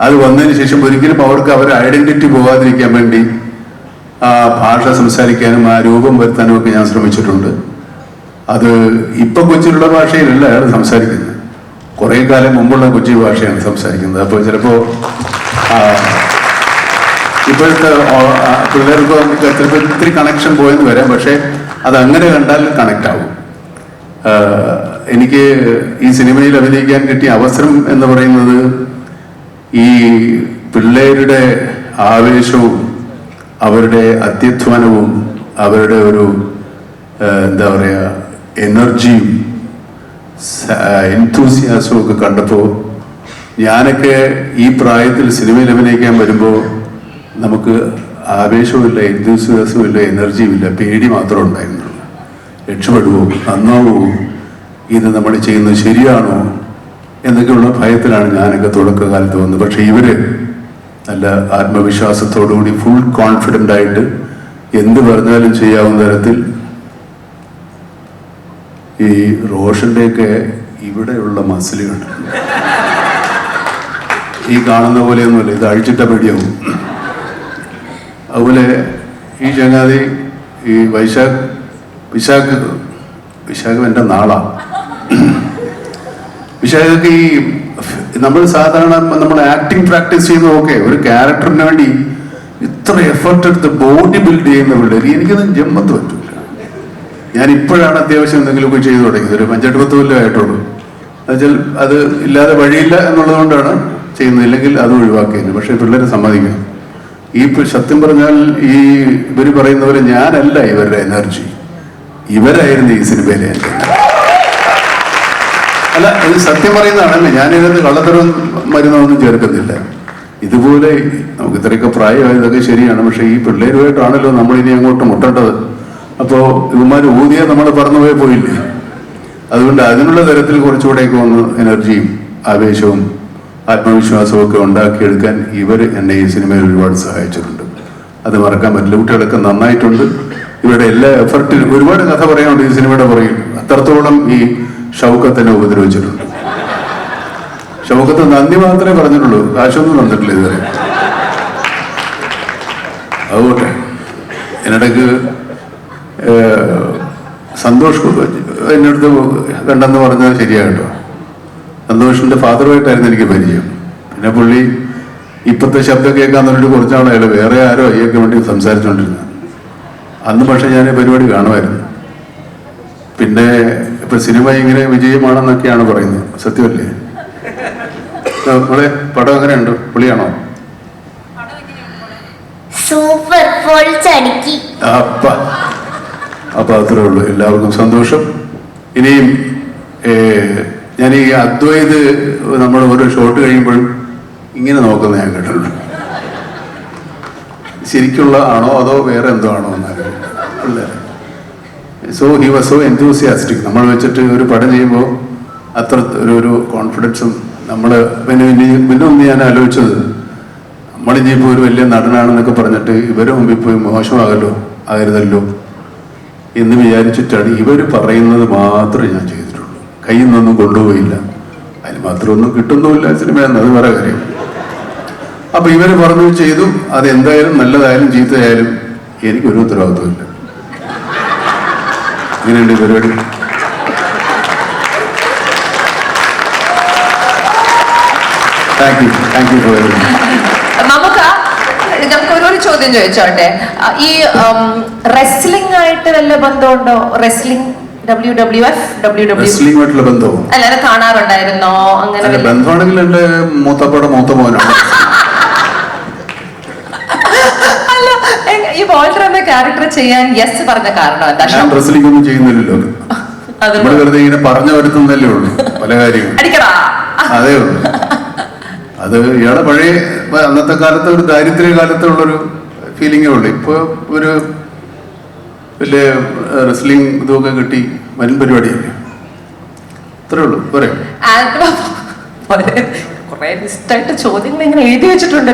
അത് വന്നതിന് ശേഷം ഒരിക്കലും അവർക്ക് അവരുടെ ഐഡന്റിറ്റി പോകാതിരിക്കാൻ വേണ്ടി ആ ഭാഷ സംസാരിക്കാനും ആ രൂപം വരുത്താനും ഒക്കെ ഞാൻ ശ്രമിച്ചിട്ടുണ്ട്. അത് ഇപ്പം കൊച്ചിയിലുള്ള ഭാഷയിലല്ല അയാൾ സംസാരിക്കുന്നത്, കുറേ കാലം മുമ്പുള്ള കൊച്ചി ഭാഷയാണ് സംസാരിക്കുന്നത്. അപ്പോൾ ചിലപ്പോൾ ഇപ്പോഴത്തെ പിള്ളേർക്ക് ചിലപ്പോൾ ഇത്തിരി കണക്ഷൻ പോയെന്ന് വരാം. പക്ഷേ അതങ്ങനെ കണ്ടാൽ കണക്റ്റ് ആവും. എനിക്ക് ഈ സിനിമയിൽ അഭിനയിക്കാൻ കിട്ടിയ അവസരം എന്ന് പറയുന്നത് ഈ പിള്ളേരുടെ ആവേശവും അവരുടെ അത്യധ്വാനവും അവരുടെ ഒരു എന്താ പറയുക എനർജിയും എൻതൂസിയാസവും ഒക്കെ കണ്ടപ്പോൾ ഞാനൊക്കെ ഈ പ്രായത്തിൽ സിനിമയിൽ അഭിനയിക്കാൻ വരുമ്പോൾ നമുക്ക് ആവേശവുമില്ല, എൻതൂസിയാസവും ഇല്ല, എനർജിയും ഇല്ല, പേടി മാത്രമേ ഉണ്ടായിരുന്നുള്ളൂ. രക്ഷപ്പെടുവോ, നന്നാവുമോ, ഇത് നമ്മൾ ചെയ്യുന്നത് ശരിയാണോ എന്നൊക്കെയുള്ള ഭയത്തിലാണ് ഞാനൊക്കെ തുടക്കകാലത്ത് വന്നത്. പക്ഷെ ഇവര് നല്ല ആത്മവിശ്വാസത്തോടുകൂടി ഫുൾ കോൺഫിഡൻ്റ് ആയിട്ട് എന്ത് പറഞ്ഞാലും ചെയ്യാവുന്ന തരത്തിൽ ഈ റോഷൻ്റെയൊക്കെ ഇവിടെയുള്ള മസിലുകൾ ഈ കാണുന്ന പോലെയൊന്നുമില്ല, ഇത് അഴിച്ചിട്ട പേടിയാവും. അതുപോലെ ഈ ചങ്ങാതി ഈ വിശാഖ് എൻ്റെ നാളാണ്. വിശാഖൊക്കെ ഈ നമ്മൾ സാധാരണ നമ്മൾ ആക്ടിങ് പ്രാക്ടീസ് ചെയ്യുന്നതൊക്കെ ഒരു ക്യാരക്ടറിന് വേണ്ടി ഇത്ര എഫർട്ട് എടുത്ത് ബോഡി ബിൽഡ് ചെയ്യുന്ന പിള്ളേർ എനിക്കത് ജമ്മത്ത് പറ്റില്ല. ഞാൻ ഇപ്പോഴാണ് അത്യാവശ്യം എന്തെങ്കിലുമൊക്കെ ചെയ്തു തുടങ്ങിയത്, ഒരു 5-10 കൊല്ലം ആയിട്ടുള്ളൂ. എന്നുവെച്ചാൽ അത് ഇല്ലാതെ വഴിയില്ല എന്നുള്ളത് കൊണ്ടാണ് ചെയ്യുന്നത്, ഇല്ലെങ്കിൽ അത് ഒഴിവാക്കിയത്. പക്ഷെ പിള്ളേരെ സമ്മതിക്കണം. ഈ സത്യം പറഞ്ഞാൽ ഈ ഇവർ പറയുന്ന പോലെ ഞാനല്ല ഇവരുടെ എനർജി, ഇവരായിരുന്നു ഈ സിനിമയിലെ എൻ്റെ. അല്ല, ഇത് സത്യം പറയുന്നതാണല്ലേ, ഞാനിതിനകത്ത് കള്ളത്തരം മരുന്നൊന്നും ചേർക്കുന്നില്ല. ഇതുപോലെ നമുക്ക് ഇത്രയൊക്കെ പ്രായമായതൊക്കെ ശരിയാണ്, പക്ഷെ ഈ പിള്ളേരുമായിട്ടാണല്ലോ നമ്മളിനി അങ്ങോട്ട് മുട്ടേണ്ടത്. അപ്പോൾ ഇവന്മാർ ഊതിയാൽ നമ്മൾ പറന്നുപോയി പോയില്ലേ. അതുകൊണ്ട് അതിനുള്ള തരത്തിൽ കുറച്ചുകൂടെയൊക്കെ ഒന്ന് എനർജിയും ആവേശവും ആത്മവിശ്വാസവും ഒക്കെ ഉണ്ടാക്കിയെടുക്കാൻ ഇവർ എന്നെ ഈ സിനിമയിൽ ഒരുപാട് സഹായിച്ചിട്ടുണ്ട്. അത് മറക്കാൻ പറ്റില്ല. കുട്ടികളൊക്കെ നന്നായിട്ടുണ്ട്. ഇവരുടെ എല്ലാ എഫർട്ടിലും ഒരുപാട് കഥ പറയാനുണ്ട് ഈ സിനിമയുടെ പുറകിൽ. അത്രത്തോളം ഈ ഷൗക്കത്തിനെ ഉപദ്രവിച്ചിട്ടുണ്ട്. ഷൗക്കത്ത് നന്ദി മാത്രമേ പറഞ്ഞിട്ടുള്ളൂ, കാശൊന്നും തന്നിട്ടില്ല ഇതുവരെ. അതുകൊട്ടെ എന്നിടയ്ക്ക് സന്തോഷ് എൻ്റെ അടുത്ത് കണ്ടെന്ന് പറഞ്ഞത് ശരിയാകട്ടോ. സന്തോഷിൻ്റെ ഫാദറുമായിട്ടായിരുന്നു എനിക്ക് പരിചയം. പിന്നെ പുള്ളി ഇപ്പോഴത്തെ ശബ്ദം കേൾക്കാൻ പറഞ്ഞിട്ട് കുറച്ചാളായാലും വേറെ ആരോ അയ്യൊക്കെ വേണ്ടി സംസാരിച്ചുകൊണ്ടിരുന്നത്. അന്ന് പക്ഷെ ഞാൻ പരിപാടി കാണുമായിരുന്നു. പിന്നെ ഇപ്പൊ സിനിമ ഇങ്ങനെ വിജയമാണെന്നൊക്കെയാണ് പറയുന്നത്, സത്യമല്ലേ? നമ്മളെ പടം എങ്ങനെയുണ്ട്? പുള്ളിയാണോ? സൂപ്പർ, പൊളിച്ചടുക്കി. അപ്പൊ അത്രേ ഉള്ളൂ. എല്ലാവർക്കും സന്തോഷം. ഇനിയും ഞാൻ ഈ അദ്വൈത് നമ്മൾ ഓരോ ഷോട്ട് കഴിയുമ്പോഴും ഇങ്ങനെ നോക്കുന്നത് ഞാൻ കേട്ടുള്ളൂ. ശരിക്കുള്ള ആണോ അതോ വേറെ എന്തോ ആണോ എന്നറിയില്ല. So he was so enthusiastic. നമ്മൾ വെച്ചിട്ട് ഒരു പടം ചെയ്യുമ്പോൾ അത്ര ഒരു കോൺഫിഡൻസും നമ്മൾ പിന്നെ ഒന്ന് ഞാൻ ആലോചിച്ചത്, നമ്മളിനിയിപ്പോൾ ഒരു വലിയ നടനാണെന്നൊക്കെ പറഞ്ഞിട്ട് ഇവരെ മുമ്പിൽ പോയി ആകരുതല്ലോ എന്ന് വിചാരിച്ചിട്ടാണ് ഇവർ പറയുന്നത് മാത്രമേ ഞാൻ ചെയ്തിട്ടുള്ളൂ. കയ്യിൽ നിന്നൊന്നും കൊണ്ടുപോയില്ല. അതിന് മാത്രമൊന്നും കിട്ടുന്നുമില്ല സിനിമയെന്ന്, അത് വേറെ കാര്യം. അപ്പൊ ഇവര് പറഞ്ഞു ചെയ്തു. അത് എന്തായാലും നല്ലതായാലും ചീത്തയായാലും എനിക്കൊരു ഉത്തരവാദിത്വമില്ല. ഇങ്ങനെയുണ്ട് പരിപാടി. Thank you for everything. നമുക്ക് ഒരു ചോദ്യം ചോദിച്ചോട്ടെ. ഈ റെസ്ലിംഗ് ആയിട്ട് വല്ല ബന്ധമുണ്ടോ? റെസ്ലിംഗ് റെസ്ലിംഗുമായിട്ടുള്ള ബന്ധവും അല്ലാതെ കാണാറുണ്ടായിരുന്നോ? അങ്ങനെ ബന്ധമാണെങ്കിൽ എന്റെ മൂത്ത മോനാണ്. അല്ല, ഈ വോൾട്ടർ എന്ന ക്യാരക്ടർ ചെയ്യാൻ യെസ് പറഞ്ഞ കാരണം എന്താ? ഞാൻ റെസ്ലിംഗ് ഒന്നും ചെയ്യുന്നില്ലല്ലോ. നമ്മൾ വെറുതെ ഇങ്ങനെ പറഞ്ഞു വരുത്തുന്നല്ലേ ഉള്ളൂ പല കാര്യങ്ങളും. അതേ ഉള്ളൂ. അത് ഇയാളെ പഴയ അന്നത്തെ കാലത്തെ ഒരു ദാരിദ്ര്യ കാലത്തുള്ളൊരു ഫീലിങ്ങേ ഉള്ളൂ. ഇപ്പൊ ഒരു വലിയ റെസ്ലിംഗ് ഇതൊക്കെ കിട്ടി വൻ പരിപാടിയല്ലേ. അത്രേ ഉള്ളൂ. പോരെ? കുറെ ലിസ്റ്റായിട്ട് ചോദ്യങ്ങൾ ഇങ്ങനെ എഴുതി വെച്ചിട്ടുണ്ട്.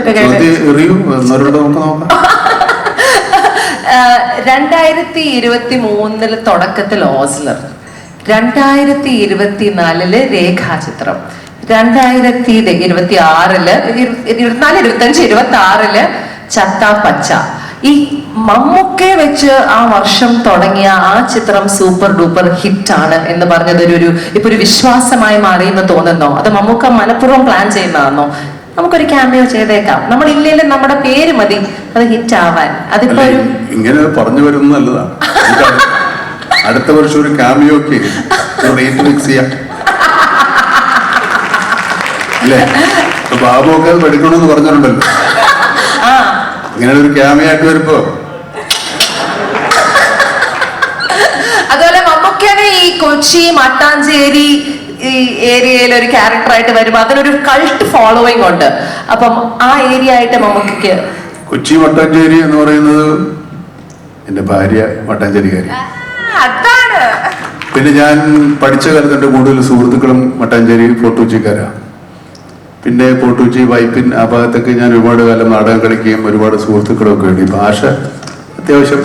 2023 തുടക്കത്തിൽ ഓസ്ലർ, 2024 രേഖാചിത്രം, 2026 ചത്താപ്പച്ച. ഈ മമ്മൂക്കെ വെച്ച് ആ വർഷം തുടങ്ങിയ ആ ചിത്രം സൂപ്പർ ഡൂപ്പർ ഹിറ്റ് ആണ് എന്ന് പറഞ്ഞത് ഇപ്പൊ ഒരു വിശ്വാസമായി മാറിയെന്ന് തോന്നുന്നോ? അത് മമ്മൂക്ക മനഃപൂർവ്വം പ്ലാൻ ചെയ്യുന്നതാണോ? നമുക്കൊരു ക്യാമിയോ ചെയ്തേക്കാം, നമ്മൾ ഇല്ലെങ്കിലും നമ്മുടെ പേര് മതി അത് ഹിറ്റ് ആവാൻ. അതിപ്പോ ഒരു ഇങ്ങനെ പറഞ്ഞു വരുന്നത് നല്ലതാണ്. അടുത്ത വർഷം ഒരു ക്യാമിയോക്ക് റേറ്റ് ഫിക്സ് ചെയ്യാം അല്ലേ? ബാബു ഒക്കെ അത് പഠിക്കണമെന്ന് പറഞ്ഞിട്ടുണ്ടല്ലോ. ഇങ്ങനെ ഒരു ക്യാമിയായിട്ട് വരുമ്പോ അതുപോലെ മമ്മൂക്കയുടെ ഈ കൊച്ചി മട്ടാഞ്ചേരി ഈ ഏരിയയിൽ ഒരു ക്യാരക്ടറായിട്ട് വരുമ്പോ അതിനൊരു കൾട്ട് ഫോളോയിങ് ഉണ്ട്. അപ്പം ആ ഏരിയ ആയിട്ട് മമ്മൂക്കയ്ക്ക് കൊച്ചി മട്ടാഞ്ചേരി എന്ന് പറയുന്നത് എൻ്റെ ഭാര്യ മട്ടാഞ്ചേരിക്കാരി. അതാണ്. പിന്നെ ഞാൻ പഠിച്ച കാലത്ത് എൻ്റെ കൂടുതൽ സുഹൃത്തുക്കളും മട്ടാഞ്ചേരി ഫോർട്ട് കൊച്ചിക്കാരാണ്. പിന്നെ ഫോർട്ട് കൊച്ചി വൈപ്പിൻ ആ ഭാഗത്തൊക്കെ ഞാൻ ഒരുപാട് കാലം നാടകം കളിക്കുകയും ഒരുപാട് സുഹൃത്തുക്കളൊക്കെ ഉണ്ട്. ഈ ഭാഷ അത്യാവശ്യം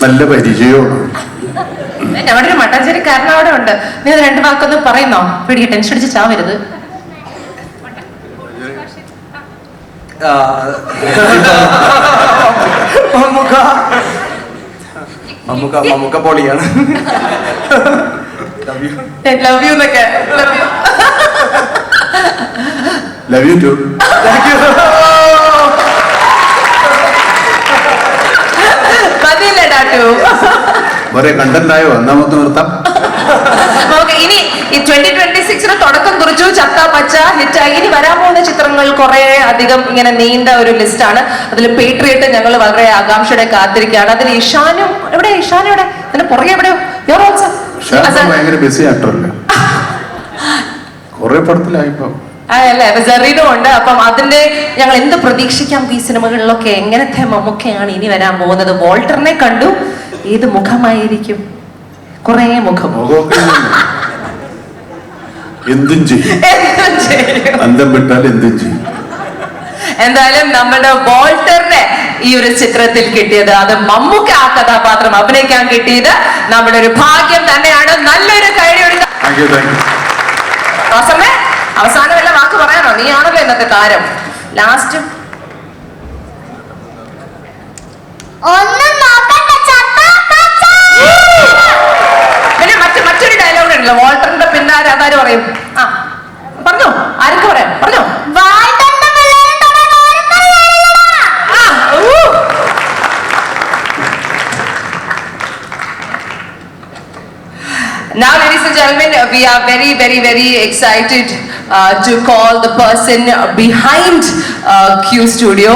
നല്ല പരിചയമാണ്. നമ്മുടെ ഒരു മട്ടാഞ്ചേരിക്കാരൻ അവിടെ ഉണ്ട്. നീ അത് 2 വാക്കൊന്ന് പറയുന്നോ? പിടിക്ക്, ടെൻഷൻ അടിച്ച് ചാവരുത്. മമ്മൂക്ക പൊളിയാണ്. ലവ് യു എന്നൊക്കെ. Love you too. മതിയില്ലേ ടാറ്റു? വേറെ കണ്ടന്റായോ? എന്നാ നമുക്ക് നിർത്താം. നമുക്ക് ഇനി ഈ 2026 തുടക്കം കുറിച്ചു. ചത്ത പച്ച ഹിറ്റായി. ഇനി വരാൻ പോകുന്ന ചിത്രങ്ങൾ കുറെ അധികം ഇങ്ങനെ നീണ്ട ഒരു ലിസ്റ്റാണ്. അതിൽ പേട്രിയറ്റ് ഞങ്ങൾ വളരെ ആകാംക്ഷയോടെ കാത്തിരിക്കുകയാണ്. അതിൽ ഇഷാനും എവിടെ? ഇഷാനും എവിടെ? അതിന് പുറകെ എവിടെയോ ഭയങ്കര ബിസി ആക്ടറല്ലേ, കുറെ പടത്തിലായിപ്പോ അല്ലേ? ജെറീനും ഉണ്ട്. അപ്പം അതിന്റെ ഞങ്ങൾ എന്ത് പ്രതീക്ഷിക്കാം ഈ സിനിമകളിലൊക്കെ? എങ്ങനത്തെ മമ്മൂക്കയാണ് ഇനി വരാൻ പോകുന്നത്? വോൾട്ടറിനെ കണ്ടു, ഏത് മുഖമായിരിക്കും? കുറെ മുഖം. എന്തും ചെയ്യും, അന്തം വിട്ടാൽ എന്തും ചെയ്യും. എന്തായാലും നമ്മുടെ വോൾട്ടറിനെ ഈ ഒരു ചിത്രത്തിൽ കിട്ടിയത്, അത് മമ്മൂക്ക ആ കഥാപാത്രം അഭിനയിക്കാൻ കിട്ടിയത് നമ്മുടെ ഒരു ഭാഗ്യം തന്നെയാണ്. നല്ലൊരു കൈയടി. അവസാനം വല്ല വാക്ക് പറയാനോ? നീ ആണല്ലോ ഇന്നത്തെ താരം. ലാസ്റ്റ് പിന്നെ മറ്റൊരു ഡയലോഗ് ഉണ്ടല്ലോ വോൾട്ടറിന്റെ പിന്നാലെ. അതാരും പറയും? ആ പറഞ്ഞോ, ആരൊക്കെ പറയാം? പറഞ്ഞോ. Now, ladies and gentlemen, we are very, very, very excited to call the person behind Q Studio.